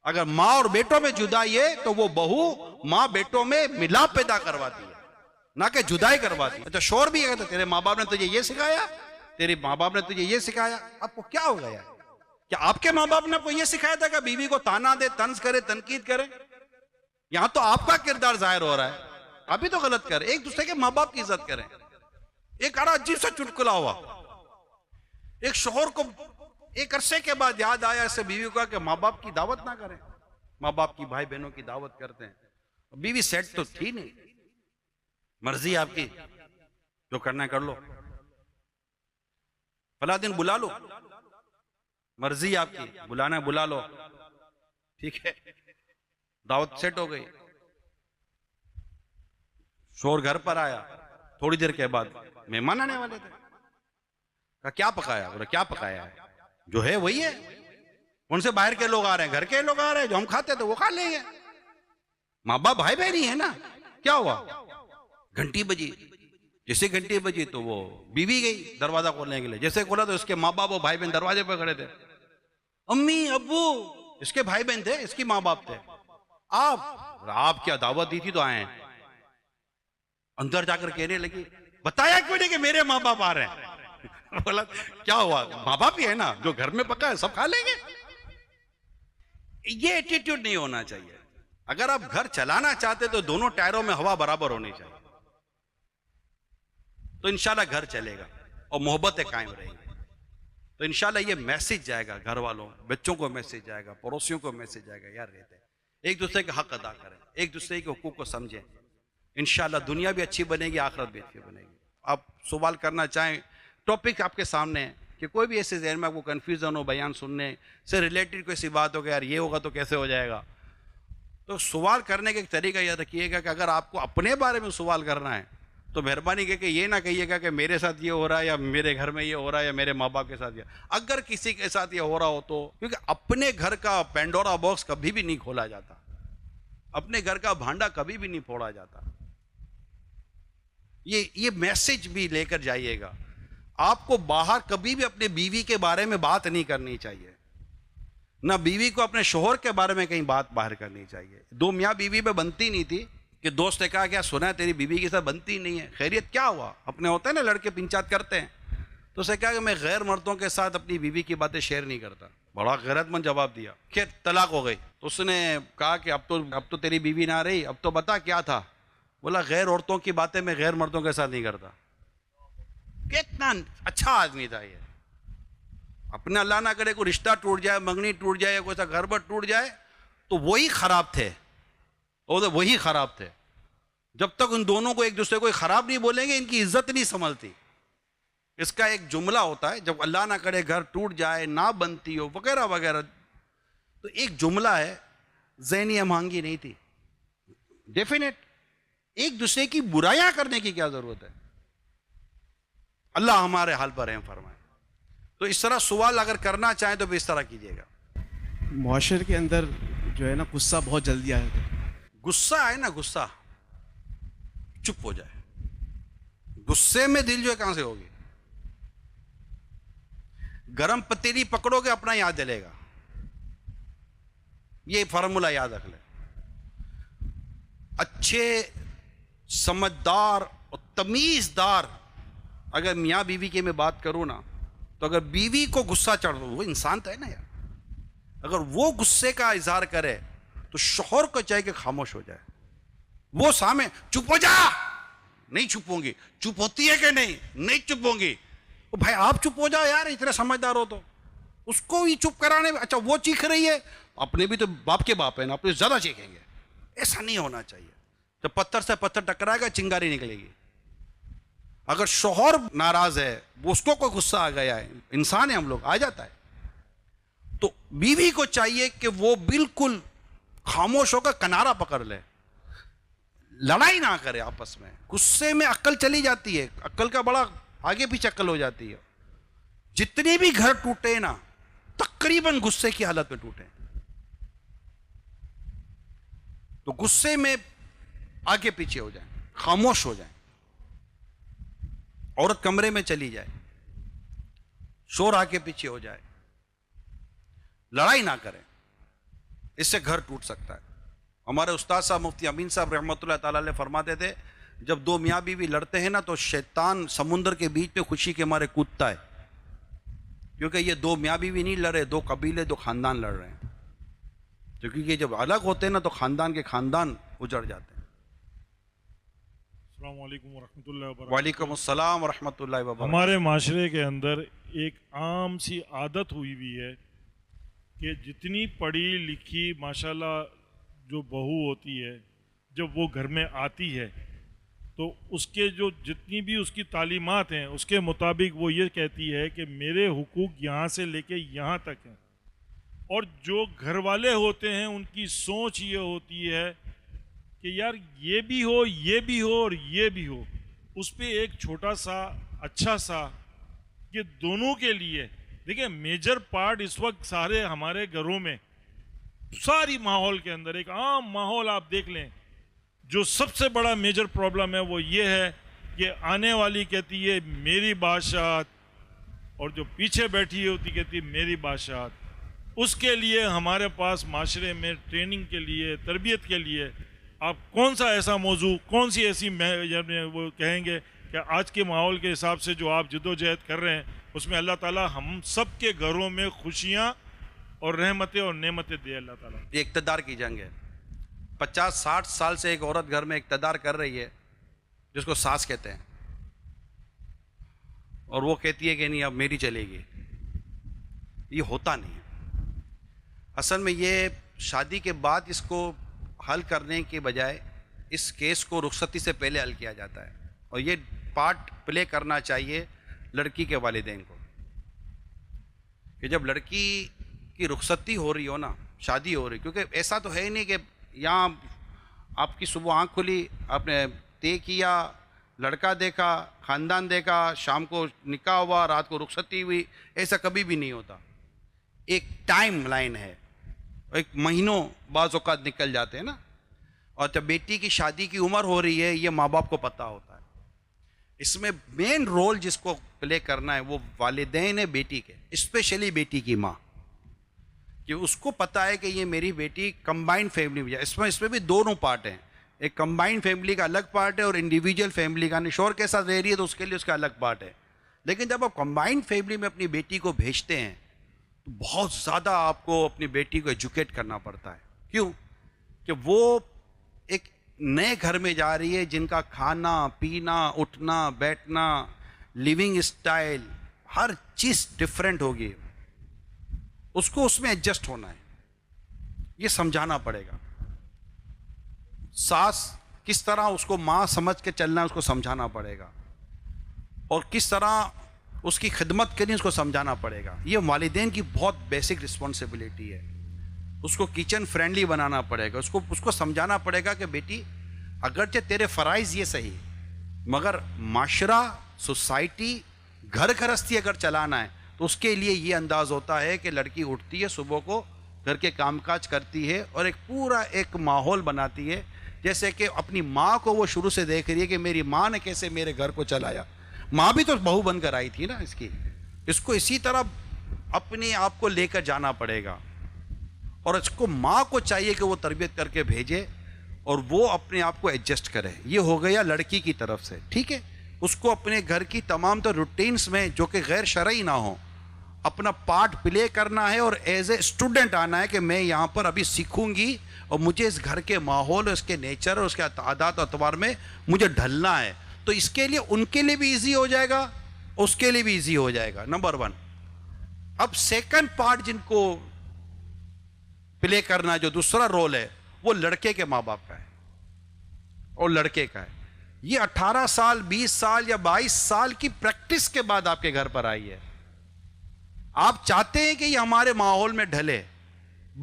अगर माँ और बेटों में जुदाई है तो वो बहू माँ बेटों में मिलाप पैदा करवाती है, ना कि जुदाई करवाती है। अच्छा, शौहर भी कहता तेरे माँ बाप ने तुझे ये सिखाया, तेरे माँ बाप ने तुझे ये सिखाया। आपको क्या हो गया? क्या आपके माँ बाप ने आपको ये सिखाया था कि बीवी को ताना दे, तंज करे, तनकीद करे? यहां तो आपका किरदार जाहिर हो रहा है, आप ही तो गलत कर। एक दूसरे के माँ बाप की इज्जत करें। एक अजीब सा चुटकुला हुआ, एक शौहर को एक अरसे के बाद याद आया ऐसे बीवी को कि माँ बाप की दावत ना करें। माँ बाप की भाई बहनों की दावत करते हैं। बीवी सेट तो थी नहीं, मर्जी आपकी, जो करना है कर लो, फला दिन बुला लो, मर्जी आपकी, बुलाना है बुला लो, ठीक है। दावत सेट हो गई, शोर घर पर आया, थोड़ी देर के बाद मेहमान आने वाले थे। कहा क्या पकाया? बोला क्या पकाया है? जो है वही है। कौन से बाहर के लोग आ रहे हैं? घर के लोग आ रहे हैं, जो हम खाते थे वो खा लेंगे। माँ बाप भाई बहन ही है ना। क्या हुआ? घंटी बजी, जैसे घंटी बजी तो वो बीवी गई दरवाजा खोलने के लिए, जैसे खोला तो इसके माँ बाप और भाई बहन दरवाजे पर खड़े थे। अम्मी अब्बू, इसके भाई बहन थे, इसकी माँ बाप थे। आप क्या दावत दी थी तो आए हैं। अंदर जाकर कहने लगी, बताया क्यों नहीं कि मेरे माँ बाप आ रहे हैं? बोला क्या हुआ, माँ बाप ही है ना, जो घर में पका है सब खा लेंगे। ये एटीट्यूड नहीं होना चाहिए। अगर आप घर चलाना चाहते तो दोनों टायरों में हवा बराबर होनी चाहिए, तो इंशाल्लाह घर चलेगा और मोहब्बतें कायम रहेंगी। तो इंशाल्लाह ये मैसेज जाएगा, घर वालों बच्चों को मैसेज जाएगा, पड़ोसियों को मैसेज जाएगा, यार रहते हैं एक दूसरे के हक अदा करें, एक दूसरे के हुकूक को समझें। इंशाल्लाह दुनिया भी अच्छी बनेगी, आखिरत भी अच्छी बनेगी। आप सवाल करना चाहें, टॉपिक आपके सामने है कि कोई भी ऐसे जहन में आपको कन्फ्यूजन हो, बयान सुनने से रिलेटेड कोई सी बात हो कि यार ये होगा तो कैसे हो जाएगा, तो सवाल करने का एक तरीका याद रखिएगा कि अगर आपको अपने बारे में सवाल करना है तो मेहरबानी करके ये ना कहिएगा कि मेरे साथ ये हो रहा है या मेरे घर में ये हो रहा है या मेरे माँ बाप के साथ ये। अगर किसी के साथ ये हो रहा हो तो, क्योंकि अपने घर का पेंडोरा बॉक्स कभी भी नहीं खोला जाता, अपने घर का भांडा कभी भी नहीं फोड़ा जाता। ये मैसेज भी लेकर जाइएगा। आपको बाहर कभी भी अपने बीवी के बारे में बात नहीं करनी चाहिए, ना बीवी को अपने शोहर के बारे में कहीं बात बाहर करनी चाहिए। दो मियाँ बीवी में बनती नहीं थी कि दोस्त ने कहा क्या सुना है तेरी बीवी के साथ बनती नहीं है, खैरियत क्या हुआ? अपने होते हैं ना लड़के पिंचात करते हैं, तो उसे कहा कि मैं गैर मर्दों के साथ अपनी बीवी की बातें शेयर नहीं करता। बड़ा गैरतमंद जवाब दिया। खैर तलाक हो गई, तो उसने कहा कि अब तो तेरी बीवी ना रही, अब तो बता क्या था? बोला गैर औरतों की बातें मैं गैर मर्दों के साथ नहीं करता। कितना अच्छा आदमी था ये। अपना अल्लाह ना करे कोई रिश्ता टूट जाए, मंगनी टूट जाए, कोई सा घर बर टूट जाए तो वही खराब थे, वही खराब थे। जब तक उन दोनों को एक दूसरे को खराब नहीं बोलेंगे इनकी इज्जत नहीं संभलती। इसका एक जुमला होता है, जब अल्लाह ना करे घर टूट जाए, ना बनती हो वगैरह वगैरह, तो एक जुमला है, ज़हनी अमांगी नहीं थी। डेफिनेट एक दूसरे की बुराइयां करने की क्या जरूरत है? अल्लाह हमारे हाल पर रहम फरमाए। तो इस तरह सवाल अगर करना चाहें तो भी इस तरह कीजिएगा। मुआशरे के अंदर जो है ना गुस्सा बहुत जल्दी आया था। गुस्सा है ना, गुस्सा चुप हो जाए। गुस्से में दिल जो है कहां से होगी? गरम पतीली पकड़ोगे अपना याद जलेगा। ये फार्मूला याद रख ले। अच्छे समझदार और तमीजदार अगर मियाँ बीवी की मैं बात करूं ना, तो अगर बीवी को गुस्सा चढ़, वो इंसान तो है ना यार, अगर वो गुस्से का इजहार करे तो शौहर को चाहिए कि खामोश हो जाए। वो सामने चुप हो जा, नहीं चुप होंगी। चुप होती है कि नहीं? नहीं चुप होंगी। तो भाई आप चुप हो जाओ यार, इतने समझदार हो तो। उसको ही चुप कराने में, अच्छा वो चीख रही है, अपने भी तो बाप के बाप है ना, अपने ज्यादा चीखेंगे। ऐसा नहीं होना चाहिए। जब पत्थर से पत्थर टकराएगा चिंगारी निकलेगी। अगर शौहर नाराज है, वो उसको कोई गुस्सा आ गया है, इंसान है हम लोग, आ जाता है, तो बीवी को चाहिए कि वो बिल्कुल खामोश होकर किनारा पकड़ ले, लड़ाई ना करे आपस में। गुस्से में अक्ल चली जाती है, अक्ल का बड़ा आगे पीछे अक्ल हो जाती है। जितने भी घर टूटे ना, तकरीबन गुस्से की हालत में टूटे। तो गुस्से में आगे पीछे हो जाए, खामोश हो जाए, औरत कमरे में चली जाए, शोर आगे पीछे हो जाए, लड़ाई ना करें, इससे घर टूट सकता है। हमारे उस्ताद साहब मुफ्ती अमीन साहब रहमतुल्लाह ताला अलैह फरमाते थे, जब दो मियाँ बीवी लड़ते हैं ना तो शैतान समुद्र के बीच में खुशी के मारे कूदता है, क्योंकि ये दो मियाँ बीवी नहीं लड़ रहे, दो कबीले, दो खानदान लड़ रहे हैं। क्योंकि ये जब अलग होते हैं ना तो खानदान के खानदान उजड़ जाते हैं। वालेकुम अस्सलाम वरहमतुल्लाहि वबरकातुहू। हमारे माशरे के अंदर एक आम सी आदत हुई हुई है कि जितनी पढ़ी लिखी माशाल्लाह जो बहू होती है, जब वो घर में आती है तो उसके जो जितनी भी उसकी तालीमात हैं उसके मुताबिक वो ये कहती है कि मेरे हुकूक यहाँ से लेके यहाँ तक हैं। और जो घर वाले होते हैं उनकी सोच ये होती है कि यार ये भी हो, ये भी हो और ये भी हो। उस पर एक छोटा सा अच्छा सा कि दोनों के लिए देखिए मेजर पार्ट इस वक्त सारे हमारे घरों में, सारी माहौल के अंदर एक आम माहौल आप देख लें, जो सबसे बड़ा मेजर प्रॉब्लम है वो ये है कि आने वाली कहती है मेरी बादशाहत, और जो पीछे बैठी होती कहती है मेरी बादशाहत। उसके लिए हमारे पास माशरे में ट्रेनिंग के लिए, तरबियत के लिए आप कौन सा ऐसा मौजू, कौन सी ऐसी वो कहेंगे कि आज के माहौल के हिसाब से जो आप जद्दोजहद कर रहे हैं उसमें अल्लाह ताला हम सब के घरों में खुशियाँ और रहमतें और नेमतें दे अल्लाह ताला। ये इक़्तिदार की जंग है। 50-60 साल से एक औरत घर में इक़्तिदार कर रही है, जिसको सास कहते हैं, और वो कहती है कि नहीं अब मेरी चलेगी। ये होता नहीं है। असल में ये शादी के बाद इसको हल करने के बजाय इस केस को रुखसती से पहले हल किया जाता है, और ये पार्ट प्ले करना चाहिए लड़की के वालिदैन को कि जब लड़की की रुखसती हो रही हो ना, शादी हो रही, क्योंकि ऐसा तो है ही नहीं कि यहाँ आपकी सुबह आँख खुली, आपने तय किया, लड़का देखा, ख़ानदान देखा, शाम को निकाह हुआ, रात को रुखसती हुई, ऐसा कभी भी नहीं होता। एक टाइम लाइन है, एक महीनों बाज़ औक़ात निकल जाते हैं ना। और जब बेटी की शादी की उम्र हो रही है, ये माँ बाप को पता होता है। इसमें मेन रोल जिसको प्ले करना है वो वालिदैन है बेटी के, स्पेशली बेटी की माँ, कि उसको पता है कि ये मेरी बेटी कंबाइंड फैमिली में जाए। इसमें भी दोनों पार्ट हैं, एक कंबाइंड फैमिली का अलग पार्ट है और इंडिविजुअल फैमिली का, शोहर के साथ रह रही है तो उसके लिए उसका अलग पार्ट है। लेकिन जब आप कंबाइंड फैमिली में अपनी बेटी को भेजते हैं तो बहुत ज़्यादा आपको अपनी बेटी को एजुकेट करना पड़ता है। क्यों? कि वो एक नए घर में जा रही है जिनका खाना पीना, उठना बैठना, लिविंग स्टाइल, हर चीज़ डिफरेंट होगी। उसको उसमें एडजस्ट होना है, ये समझाना पड़ेगा। सास किस तरह उसको माँ समझ के चलना है उसको समझाना पड़ेगा, और किस तरह उसकी खिदमत करनी उसको समझाना पड़ेगा। ये वालिदैन की बहुत बेसिक रिस्पॉन्सिबिलिटी है। उसको किचन फ्रेंडली बनाना पड़ेगा, उसको समझाना पड़ेगा कि बेटी अगरचे तेरे फ़राइज़ ये सही, मगर माशरा, सोसाइटी, घर गृहस्थी अगर चलाना है तो उसके लिए ये अंदाज़ होता है कि लड़की उठती है सुबह को, घर के कामकाज करती है और एक पूरा एक माहौल बनाती है, जैसे कि अपनी माँ को वो शुरू से देख रही है कि मेरी माँ ने कैसे मेरे घर को चलाया। माँ भी तो बहू बनकर आई थी ना इसको इसी तरह अपने आप को लेकर जाना पड़ेगा। और इसको माँ को चाहिए कि वो तरबियत करके भेजे और वो अपने आप को एडजस्ट करे। ये हो गया लड़की की तरफ से, ठीक है। उसको अपने घर की तमाम तो रूटीन्स में जो कि गैर शरई ना हो अपना पार्ट प्ले करना है, और एज ए स्टूडेंट आना है कि मैं यहाँ पर अभी सीखूंगी और मुझे इस घर के माहौल और उसके नेचर और उसके आदात और अतवार में मुझे ढलना है। तो इसके लिए उनके लिए भी इजी हो जाएगा, उसके लिए भी इजी हो जाएगा, नंबर 1। अब सेकंड पार्ट जिनको प्ले करना, जो दूसरा रोल है, वो लड़के के माँ बाप का है और लड़के का है। ये 18 साल 20 साल या 22 साल की प्रैक्टिस के बाद आपके घर पर आई है। आप चाहते हैं कि ये हमारे माहौल में ढले।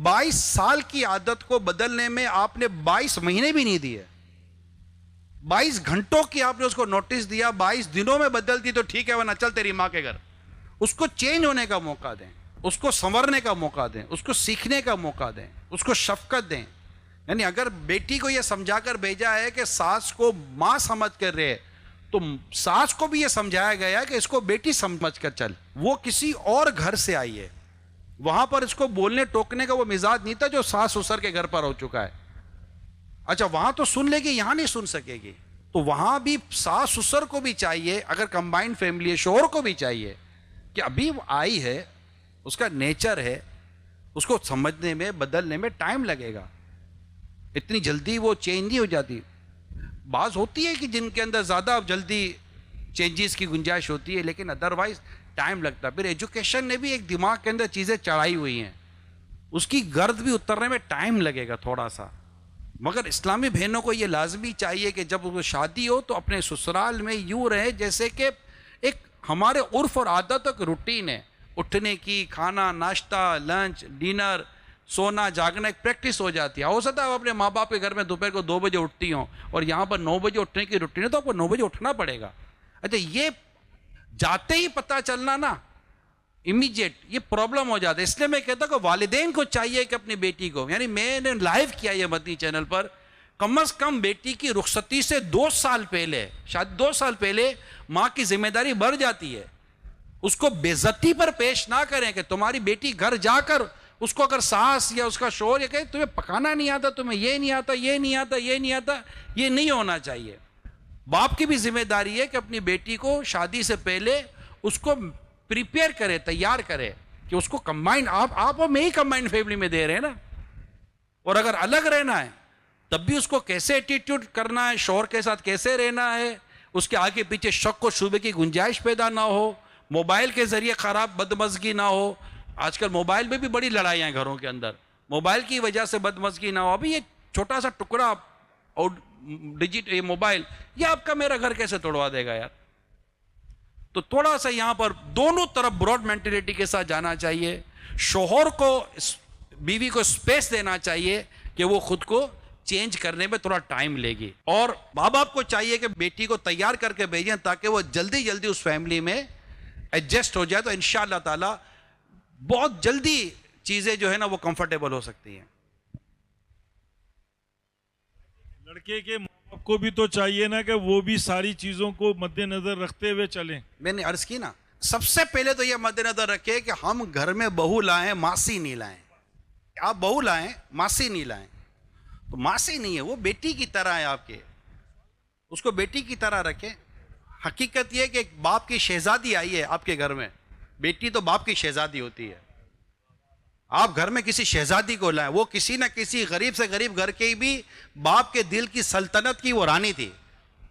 22 साल की आदत को बदलने में आपने 22 महीने भी नहीं दिए, 22 घंटों की आपने उसको नोटिस दिया। 22 दिनों में बदल दी तो ठीक है, वरना चल तेरी माँ के घर। उसको चेंज होने का मौका दें, उसको संवरने का मौका दें, उसको सीखने का मौका दें, उसको शफकत दें। यानी अगर बेटी को यह समझाकर भेजा है कि सास को माँ समझ कर रहे, तो सास को भी यह समझाया गया कि इसको बेटी समझ कर चल। वो किसी और घर से आई है, वहां पर इसको बोलने टोकने का वो मिजाज नहीं था जो सास ससुर के घर पर हो चुका है। अच्छा, वहां तो सुन लेगी, यहां नहीं सुन सकेगी। तो वहां भी सास ससुर को भी चाहिए, अगर कंबाइंड फैमिली है, शोहर को भी चाहिए कि अभी वो आई है, उसका नेचर है, उसको समझने में बदलने में टाइम लगेगा, इतनी जल्दी वो चेंज नहीं हो जाती। बात होती है कि जिनके अंदर ज़्यादा जल्दी चेंजेस की गुंजाइश होती है, लेकिन अदरवाइज टाइम लगता है। फिर एजुकेशन ने भी एक दिमाग के अंदर चीज़ें चढ़ाई हुई हैं, उसकी गर्द भी उतरने में टाइम लगेगा थोड़ा सा। मगर इस्लामी बहनों को ये लाजमी चाहिए कि जब वो शादी हो तो अपने ससुराल में यूँ रहे जैसे कि एक हमारे उर्फ और आदतों की रूटीन है, उठने की, खाना, नाश्ता, लंच, डिनर, सोना, जागना, एक प्रैक्टिस हो जाती है। हो सकता है आप अपने माँ बाप के घर में दोपहर को 2 बजे उठती हों और यहाँ पर 9 बजे उठने की रूटीन है, तो आपको 9 बजे उठना पड़ेगा। अच्छा, ये जाते ही पता चलना ना, इमीडिएट ये प्रॉब्लम हो जाता है। इसलिए मैं कहता हूँ कि वालिदैन को चाहिए कि अपनी बेटी को, यानी मैंने लाइव किया ये मदनी चैनल पर, कम से कम बेटी की रुखसती से 2 साल पहले, शायद 2 साल पहले माँ की जिम्मेदारी बढ़ जाती है। उसको बेइज्जती पर पेश ना करें कि तुम्हारी बेटी घर जाकर उसको अगर सास या उसका शोहर ये कहे तुम्हें पकाना नहीं आता, तुम्हें ये नहीं आता, ये नहीं आता, ये नहीं आता, ये नहीं होना चाहिए। बाप की भी जिम्मेदारी है कि अपनी बेटी को शादी से पहले उसको प्रिपेयर करे, तैयार करे कि उसको कंबाइंड, आप और मैं ही कंबाइंड फैमिली में दे रहे हैं ना। और अगर अलग रहना है तब भी उसको कैसे एटीट्यूड करना है, शौहर के साथ कैसे रहना है, उसके आगे पीछे शक व शुबे की गुंजाइश पैदा ना हो, मोबाइल के जरिए खराब बदमज़गी ना हो। आजकल मोबाइल में भी बड़ी लड़ाइयाँ घरों के अंदर, मोबाइल की वजह से बदमज़गी ना हो। अभी ये छोटा सा टुकड़ा और ये मोबाइल, ये आपका मेरा घर कैसे तोड़वा देगा यार। तो थोड़ा सा यहां पर दोनों तरफ ब्रॉड मेंटेलिटी के साथ जाना चाहिए। शोहर को, बीवी को स्पेस देना चाहिए कि वो खुद को चेंज करने में थोड़ा टाइम लेगी, और माँ बाप को चाहिए कि बेटी को तैयार करके भेजें ताकि वो जल्दी जल्दी उस फैमिली में एडजस्ट हो जाए। तो इंशाअल्लाह ताला बहुत जल्दी चीजें जो है ना वो कंफर्टेबल हो सकती हैं। लड़के के माँ बाप को भी तो चाहिए ना कि वो भी सारी चीजों को मद्देनजर रखते हुए चलें। मैंने अर्ज की ना, सबसे पहले तो ये मद्देनजर रखें कि हम घर में बहू लाएं, मासी नहीं लाएं। आप बहू लाएं, मासी नहीं लाएं। तो मासी नहीं है, वो बेटी की तरह है आपके, उसको बेटी की तरह रखें। हकीकत यह कि एक बाप की शहजादी आई है आपके घर में, बेटी तो बाप की शहजादी होती है। आप घर में किसी शहजादी को लाएं, वो किसी न किसी गरीब से गरीब घर के भी बाप के दिल की सल्तनत की वो रानी थी,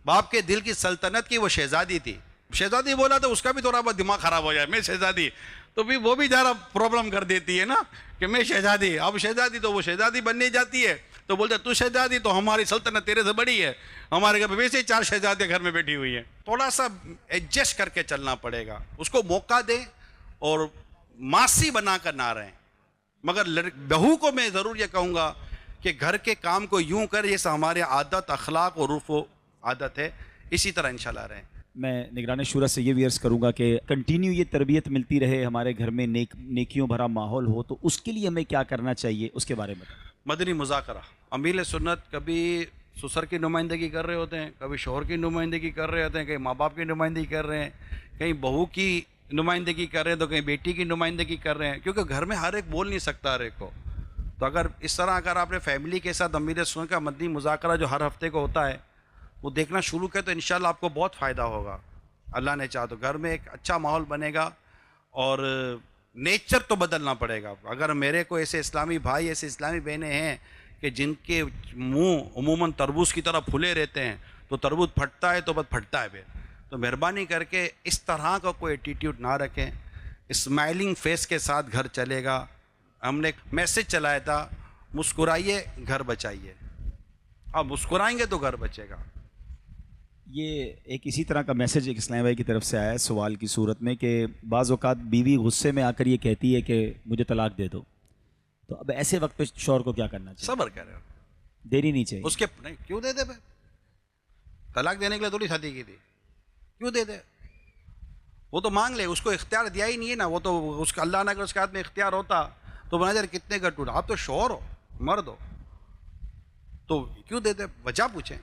बाप के दिल की सल्तनत की वो शहजादी थी। शहजादी बोला तो उसका भी थोड़ा बहुत दिमाग खराब हो जाए, मैं शहजादी, तो भी वो भी ज़रा प्रॉब्लम कर देती है ना कि मैं शहजादी। अब शहजादी तो वो शहजादी बनने जाती है तो बोलते तू शहजादी, तो हमारी सल्तनत तेरे से बड़ी है, हमारे घर में वैसे ही 4 शहजादियाँ घर में बैठी हुई हैं। थोड़ा सा एडजस्ट करके चलना पड़ेगा, उसको मौका दें और मासी बनाकर ना रहें। मगर बहू को मैं ज़रूर ये कहूँगा कि घर के काम को यूं कर जैसे हमारे आदत, अखलाक और उर्फ़ आदत है, इसी तरह इंशाल्लाह रहें। मैं निगरान शूरा से ये भी अर्ज़ करूँगा कि कंटिन्यू ये तरबियत मिलती रहे, हमारे घर में नेकियों भरा माहौल हो, तो उसके लिए हमें क्या करना चाहिए, उसके बारे में। मदनी मुज़ाकरा, अमीर सुन्नत कभी ससुर की नुमाइंदगी कर रहे होते हैं, कभी शोहर की नुमाइंदगी कर रहे होते हैं, कहीं माँ बाप की नुमाइंदगी कर रहे हैं, कहीं बहू की नुमाइंदगी कर रहे हैं, तो कहीं बेटी की नुमाइंदगी कर रहे हैं, क्योंकि घर में हर एक बोल नहीं सकता हर एक को। तो अगर इस तरह अगर आपने फैमिली के साथ अमीर सुन्नत का मदनी मुज़ाकरा जो हर हफ्ते को होता है वो देखना शुरू करें तो इंशाल्लाह आपको बहुत फ़ायदा होगा। अल्लाह ने चाहा तो घर में एक अच्छा माहौल बनेगा और नेचर तो बदलना पड़ेगा। अगर मेरे को ऐसे इस्लामी भाई, ऐसे इस्लामी बहनें हैं कि जिनके मुंह उमूमन तरबूज की तरह फुले रहते हैं, तो तरबूज फटता है तो बस फटता है फिर। तो मेहरबानी करके इस तरह का कोई एटीट्यूड ना रखें, स्माइलिंग फेस के साथ घर चलेगा। हमने एक मैसेज चलाया था, मुस्कुराइए घर बचाइए। आप मुस्कुराएंगे तो घर बचेगा। ये एक इसी तरह का मैसेज एक इस्लामी भाई की तरफ से आया है सवाल की सूरत में कि बाज़ औक़ात बीवी गुस्से में आकर ये कहती है कि मुझे तलाक दे दो, तो अब ऐसे वक्त पे शौहर को क्या करना चाहिए? सब्र करें, देरी नहीं चाहिए। उसके नहीं क्यों दे दे भाई, तलाक देने के लिए थोड़ी शादी की थी, क्यों दे दे? वो तो मांग ले, उसको इख्तियार दिया ही नहीं है ना। वो तो उसका अल्लाह ना अगर उसके हाथ में इख्तियार होता तो बना यार कितने का टूटा, आप तो शौहर हो, मर्द हो, तो क्यों दे दे? वजह पूछें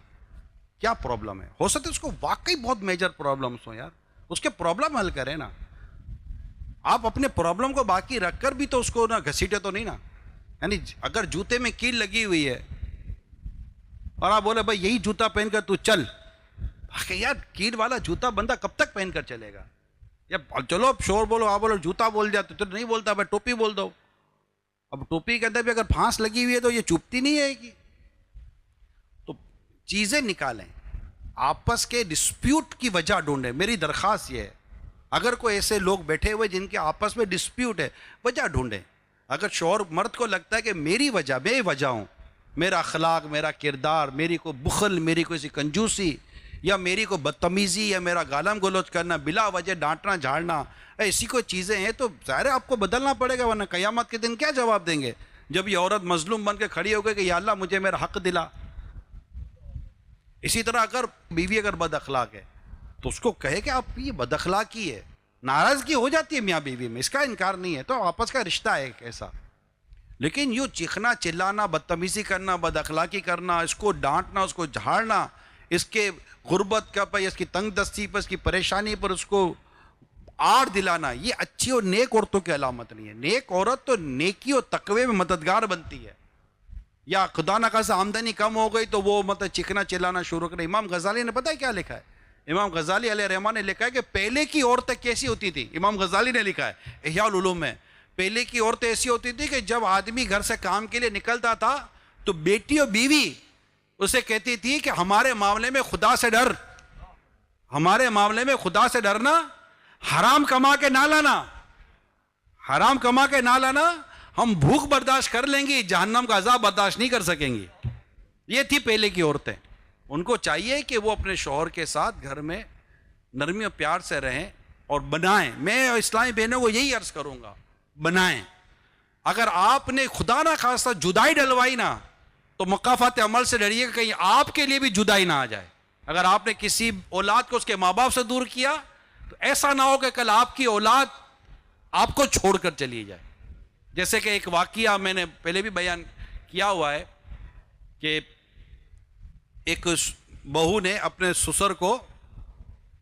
क्या प्रॉब्लम है। हो सकता है उसको वाकई बहुत मेजर प्रॉब्लम्स हो यार, उसके प्रॉब्लम हल करें ना। आप अपने प्रॉब्लम को बाकी रखकर भी तो उसको ना घसीटे तो नहीं ना। यानी अगर जूते में कील लगी हुई है और आप बोले भाई यही जूता पहनकर तू चल, यार कील वाला जूता बंदा कब तक पहनकर चलेगा? या चलो अब शोर बोलो, आप बोलो जूता बोल जाए तो नहीं बोलता, भाई टोपी बोल दो। अब टोपी के अंदर भी अगर फांस लगी हुई है तो ये चुभती नहीं है कि, तो चीजें निकालें, आपस के डिस्प्यूट की वजह ढूंढें। मेरी दरख्वास्त ये है, अगर कोई ऐसे लोग बैठे हुए जिनके आपस में डिस्प्यूट है, वजह ढूंढें। अगर शौहर मर्द को लगता है कि मेरी वजह, मैं वजह हूँ, मेरा अखलाक, मेरा किरदार, मेरी को बुखल, मेरी कोई कंजूसी या मेरी को बदतमीज़ी या मेरा गालम गलोच करना, बिला वजह डांटना झाड़ना, ऐसी कोई चीज़ें हैं तो ज़ाहिर है आपको बदलना पड़ेगा, वरना क़यामत के दिन क्या जवाब देंगे जब ये औरत मजलूम बन के खड़ी हो गई कि या अल्लाह मुझे मेरा हक दिला। इसी तरह अगर बीवी अगर बद अखलाक है तो उसको कहे कि आप ये बद अखलाकी है, नाराजगी हो जाती है मियाँ बीवी में, इसका इनकार नहीं है, तो आपस का रिश्ता है एक ऐसा। लेकिन यूँ चीखना चिल्लाना, बदतमीजी करना, बद अखलाकी करना, इसको डांटना, उसको झाड़ना, इसके गुर्बत का पर, इसकी तंग दस्ती पर, इसकी परेशानी पर उसको आड़ दिलाना, ये अच्छी और नेक औरतों की अलामत नहीं है। नेक औरत तो नेकी और तकवे में मददगार बनती है। या खुदा न खासा आमदनी कम हो गई तो वो मतलब चिकना चिल्लाना शुरू करे। इमाम गजाली ने पता है क्या लिखा है? इमाम गजाली अलैहि रहमान ने लिखा है कि पहले की औरतें कैसी होती थी। इमाम गजाली ने लिखा है इह्या उल उलूम में, पहले की औरतें ऐसी होती थी कि जब आदमी घर से काम के लिए निकलता था तो बेटी और बीवी उसे कहती थी कि हमारे मामले में खुदा से डर, हमारे मामले में खुदा से डरना, हराम कमा के ना लाना, हराम कमा के ना लाना, हम भूख बर्दाश्त कर लेंगी, जहन्नम का अजाब बर्दाश्त नहीं कर सकेंगी। ये थी पहले की औरतें। उनको चाहिए कि वो अपने शौहर के साथ घर में नरमी और प्यार से रहें और बनाएं। मैं इस्लामी बहनों को यही अर्ज करूंगा, बनाएं। अगर आपने खुदा ना खासा जुदाई डलवाई ना तो मुकाफात अमल से डरिएगा कहीं आपके लिए भी जुदाई ना आ जाए। अगर आपने किसी औलाद को उसके माँ बाप से दूर किया तो ऐसा ना हो कि कल आपकी औलाद आपको छोड़कर चली जाए। जैसे कि एक वाकया मैंने पहले भी बयान किया हुआ है कि एक बहू ने अपने ससुर को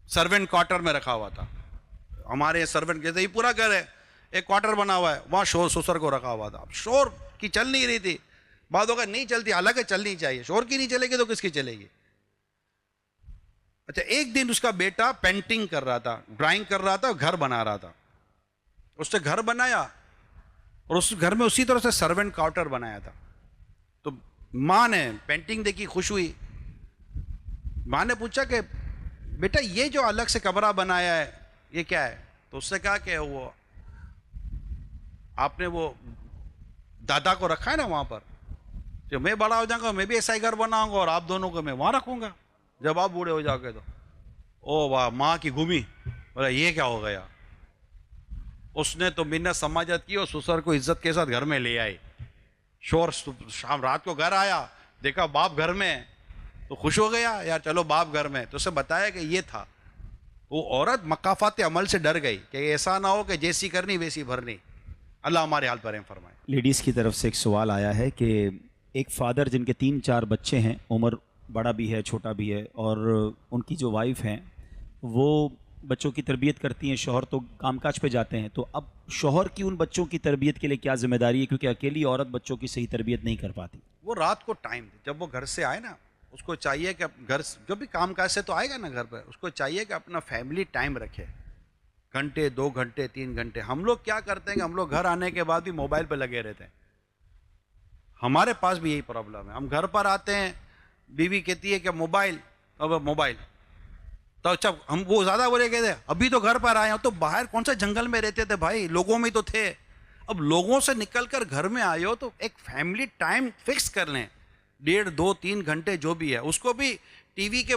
सर्वेंट क्वार्टर में रखा हुआ था। हमारे सर्वेंट जैसे ही पूरा घर है, एक क्वार्टर बना हुआ है, वहाँ शोर ससुर को रखा हुआ था। अब शोर की चल नहीं रही थी, बातों का नहीं चलती, हालांकि चलनी चाहिए, शोर की नहीं चलेगी तो किसकी चलेगी। अच्छा, एक दिन उसका बेटा पेंटिंग कर रहा था, ड्राइंग कर रहा था, घर बना रहा था। उसने घर बनाया और उस घर में उसी तरह से सर्वेंट क्वार्टर बनाया था। तो माँ ने पेंटिंग देखी, खुश हुई। माँ ने पूछा कि बेटा ये जो अलग से कमरा बनाया है ये क्या है? तो उसने कहा कि वो आपने वो दादा को रखा है ना वहाँ पर, जो मैं बड़ा हो जाऊंगा मैं भी ऐसा ही घर बनाऊंगा और आप दोनों को मैं वहाँ रखूंगा जब आप बूढ़े हो जाओगे तो। ओ वाह, माँ की घूमी, बोला ये क्या हो गया। उसने तो मिन्नत समाजत की और ससुर को इज्जत के साथ घर में ले आई। शोर शाम रात को घर आया, देखा बाप घर में, तो खुश हो गया, यार चलो बाप घर में। तो उसे बताया कि ये था। वो औरत मकाफात अमल से डर गई कि ऐसा ना हो कि जैसी करनी वैसी भरनी। अल्लाह हमारे हाल पर फरमाए। लेडीज़ की तरफ से एक सवाल आया है कि एक फादर जिनके 3-4 बच्चे हैं, उम्र बड़ा भी है छोटा भी है, और उनकी जो वाइफ हैं वो बच्चों की तरबियत करती हैं, शौहर तो कामकाज पे जाते हैं। तो अब शौहर की उन बच्चों की तरबियत के लिए क्या जिम्मेदारी है, क्योंकि अकेली औरत बच्चों की सही तरबियत नहीं कर पाती। वो रात को टाइम दे, जब वो घर से आए ना, उसको चाहिए कि घर जब भी कामकाज से तो आएगा ना घर पर, उसको चाहिए कि अपना फैमिली टाइम रखे, घंटे 2 घंटे 3 घंटे। हम लोग क्या करते हैं कि हम लोग घर आने के बाद भी मोबाइल पे लगे रहते हैं। हमारे पास भी यही प्रॉब्लम है। हम घर पर आते हैं, बीवी कहती है कि मोबाइल, अब मोबाइल, तो अच्छा हम वो ज़्यादा बोले कहते अभी तो घर पर आए हो, तो बाहर कौन सा जंगल में रहते थे भाई, लोगों में तो थे। अब लोगों से निकल कर घर में आए हो तो एक फैमिली टाइम फिक्स कर लें, 1.5 2 3 घंटे जो भी है। उसको भी टीवी के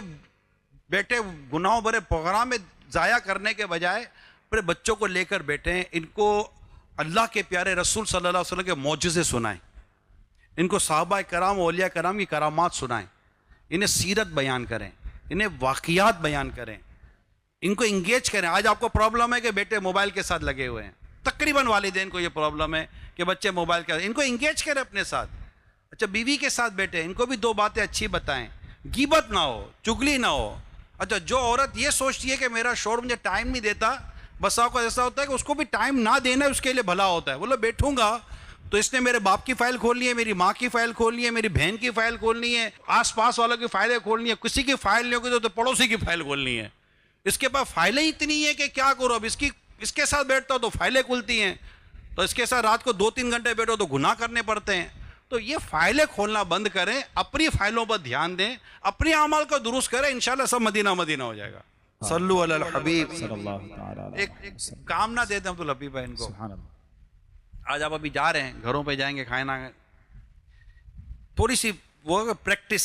बैठे गुनाहों भरे प्रोग्राम में ज़ाया करने के बजाय अपने बच्चों को लेकर बैठें, इनको अल्लाह के प्यारे रसूल सल्लल्लाहु अलैहि वसल्लम के मौजज़े सुनाएं, इनको साहबा कराम औलिया कराम की करामात सुनाएं, इन्हें सीरत बयान करें, इन्हें वाक़ियात बयान करें, इनको इंगेज करें। आज आपको प्रॉब्लम है कि बेटे मोबाइल के साथ लगे हुए हैं, तकरीबन वालिदैन को ये प्रॉब्लम है कि बच्चे मोबाइल के, इनको इंगेज करें अपने साथ। अच्छा, बीवी के साथ बैठे, इनको भी 2 बातें अच्छी बताएं, गीबत ना हो, चुगली ना हो। अच्छा, जो औरत ये सोचती है कि मेरा शौहर मुझे टाइम नहीं देता, बसाओं का ऐसा होता है कि उसको भी टाइम ना देना उसके लिए भला होता है। बोलो बैठूंगा तो इसने मेरे बाप की फाइल खोलनी है, मेरी माँ की फाइल खोलनी है, मेरी बहन की फाइल खोलनी है, आसपास वालों की फाइलें खोलनी है, किसी की फाइल नहीं होगी तो पड़ोसी की फाइल खोलनी है। इसके पास फाइलें इतनी है कि क्या करो। अब इसके साथ बैठता हो तो फाइलें खुलती हैं, तो इसके साथ रात को 2-3 घंटे बैठो तो गुनाह करने पड़ते हैं। तो ये फाइलें खोलना बंद करें, अपनी फाइलों पर ध्यान दें, अपने अमाल को दुरुस्त करें, इंशाल्लाह सब मदीना मदीना हो जाएगा। सल्लु अलल हबीब। एक काम ना देते हम तो लबीब भाई इनको। आज आप अभी जा रहे हैं, घरों पे जाएंगे, खाना थोड़ी सी वो प्रैक्टिस,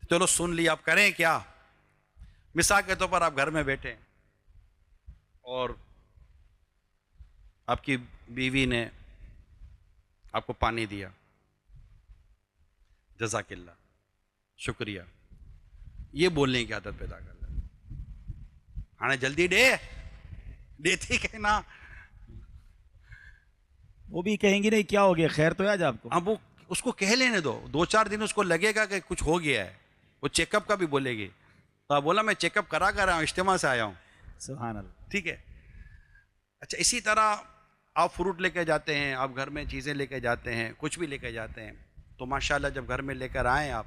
चलो सुन ली, आप करें क्या। मिसाल के तौर पर आप घर में बैठे और आपकी बीवी ने आपको पानी दिया, जज़ाकिल्लाह, शुक्रिया, ये बोलने की आदत पैदा कर ले। हाँ जल्दी देती कहना, वो भी कहेंगी नहीं क्या हो गया, खैर तो है आज आपको। अब वो उसको कह लेने दो, 2-4 दिन उसको लगेगा कि कुछ हो गया है, वो चेकअप का भी बोलेगी। तो बोला मैं चेकअप करा कर रहा हूँ, इज्तिमा से आया हूँ। सुभान अल्लाह। ठीक है। अच्छा, इसी तरह आप फ्रूट लेके जाते हैं, आप घर में चीज़ें लेके जाते हैं, कुछ भी लेके जाते हैं, तो माशाल्लाह जब घर में लेकर आए आप,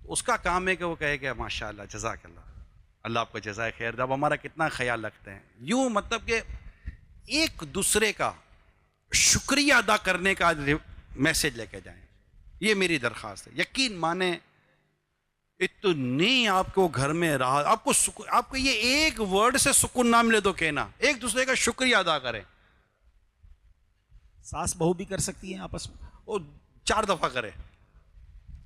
उसका काम है कि वो कहे कि माशाल्लाह जज़ाकल्लाह, अल्लाह आपको जज़ाए खैर। जब हमारा कितना ख्याल रखते हैं, यूँ मतलब कि एक दूसरे का शुक्रिया अदा करने का मैसेज लेके जाएं, ये मेरी दरख्वास्त है। यकीन माने इतनी आपको घर में राहत, आपको ये एक वर्ड से सुकून ना मिले तो कहना, एक दूसरे का शुक्रिया अदा करें। सास बहू भी कर सकती हैं आपस में, वो 4 दफ़ा करे,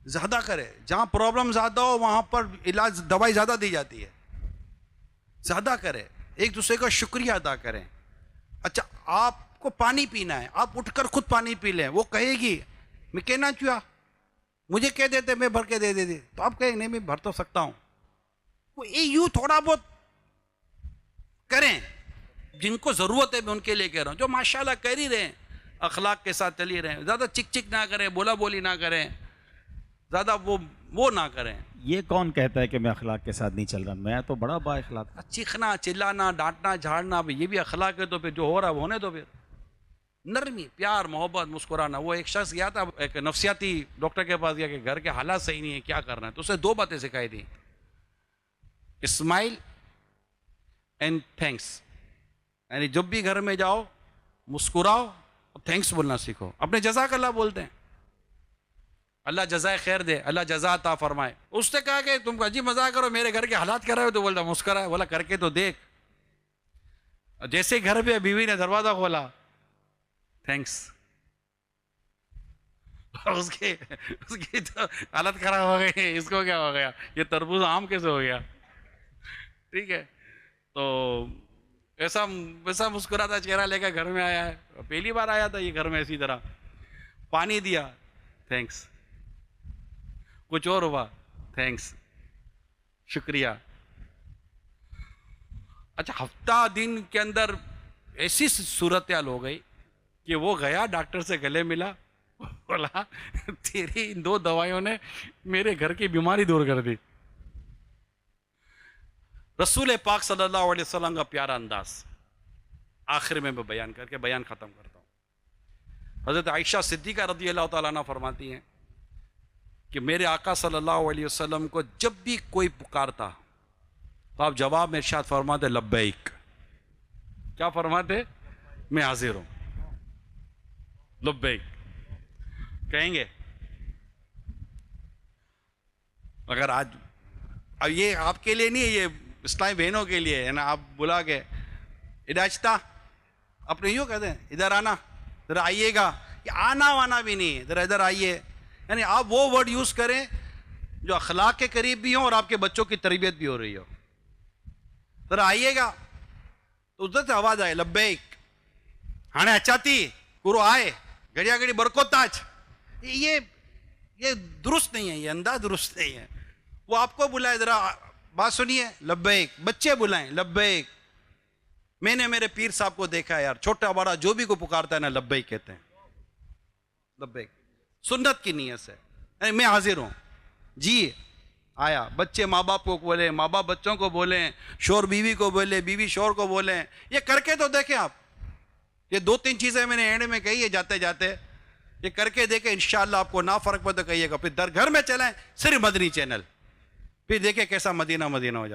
ज़्यादा करे। जहाँ प्रॉब्लम ज़्यादा हो वहाँ पर इलाज दवाई ज़्यादा दी जाती है, ज़्यादा करे, एक दूसरे का शुक्रिया अदा करें। अच्छा, आपको पानी पीना है, आप उठकर खुद पानी पी लें, वो कहेगी मैं कहना चुया, मुझे कह देते मैं भर के दे देती, तो आप कहेंगे नहीं मैं भर तो सकता हूँ। वो ये यूँ थोड़ा बहुत करें, जिनको ज़रूरत है मैं उनके लिए कह रहा हूँ, जो माशाल्लाह कर ही रहे हैं, अखलाक के साथ चल ही रहे हैं, ज़्यादा चिक चिक ना करें, बोला बोली ना करें, ज़्यादा वो ना करें। ये कौन कहता है कि मैं अखलाक के साथ नहीं चल रहा, मैं तो बड़ा बा अखलाक। चीखना, चिल्लाना, डांटना, झाड़ना, ये भी अखलाक है, तो फिर जो हो रहा है वो होने दो। फिर नरमी, प्यार, मोहब्बत, मुस्कुराना। वो एक शख्स गया था एक नफ्सियाती डॉक्टर के पास, गया कि घर के हालात सही नहीं है, क्या करना है, तो उसे 2 बातें सिखाई थी, स्माइल एंड थैंक्स। यानी जब भी घर में जाओ मुस्कुराओ, थैंक्स बोलना सीखो। अपने जज़ाकल्लाह बोलते हैं, अल्लाह जज़ाए खैर दे, अल्लाह जज़ा अता फरमाए। उसने कहा कि तुम अजीब मजाक करो, मेरे घर के हालात कर रहे हो, तो बोलता मुस्कुराए। बोला करके तो देख। जैसे घर पे बीवी ने दरवाजा खोला, थैंक्स, उसकी तो हालत खराब हो गई, इसको क्या हो गया, ये तरबूज आम कैसे हो गया। ठीक है, तो ऐसा मुस्कुराता चेहरा लेकर घर में आया है, पहली बार आया था ये घर में इसी तरह। पानी दिया, थैंक्स, कुछ और हुआ, थैंक्स, शुक्रिया। अच्छा, हफ्ता दिन के अंदर ऐसी सूरत हाल हो गई कि वो गया डॉक्टर से गले मिला, बोला तेरी इन 2 दवाइयों ने मेरे घर की बीमारी दूर कर दी। रसूल पाक सल्लल्लाहु अलैहि वसल्लम का प्यारा अंदाज आखिर में मैं बयान करके बयान ख़त्म करता हूँ। हज़रत आयशा सिद्दीक़ा रज़ी अल्लाह तआला अन्हा फरमाती हैं कि मेरे आका सल्लल्लाहु अलैहि वसल्लम को जब भी कोई पुकारता तो आप जवाब में इरशाद फरमाते लब्बैक। क्या फरमाते? मैं हाजिर हूँ, लब्बैक कहेंगे। अगर आज, अब ये आपके लिए नहीं है, ये इस्लामी बहनों के लिए है ना। आप बुला के इदाचता, अपने यूँ कहते हैं इधर आना, इधर आइएगा, ये आना वाना भी नहीं है, इधर इधर आइए। यानी आप वो वर्ड यूज़ करें जो अखलाक के करीब भी हो और आपके बच्चों की तरबियत भी हो रही हो। इधर आइएगा तो उधर से आवाज़ आए लब्बैक, हाणे अचाती पूरो आए, घड़िया घड़ी बरकोताज। ये दुरुस्त नहीं है, ये अंदाज दुरुस्त नहीं है। वो आपको बुलाए, जरा बात सुनिए, लब्बैक। बच्चे बुलाएं, लब्बैक। मैंने मेरे पीर साहब को देखा है यार, छोटा बड़ा जो भी को पुकारता है ना, लब्बैक कहते हैं, लब्बैक। सुन्नत की नीयत से मैं हाजिर हूँ जी, आया। बच्चे माँ बाप को बोले, माँ बाप बच्चों को बोले, शोर बीवी को बोले, बीवी शोर को बोले। ये करके तो देखें आप। ये 2-3 चीज़ें मैंने एंड में कही है जाते जाते, ये करके देखें, इंशाअल्लाह आपको ना फर्क पड़े तो कहिएगा। फिर घर में चलें सिर्फ मदनी चैनल, फिर देखें कैसा मदीना मदीना हो जाता है।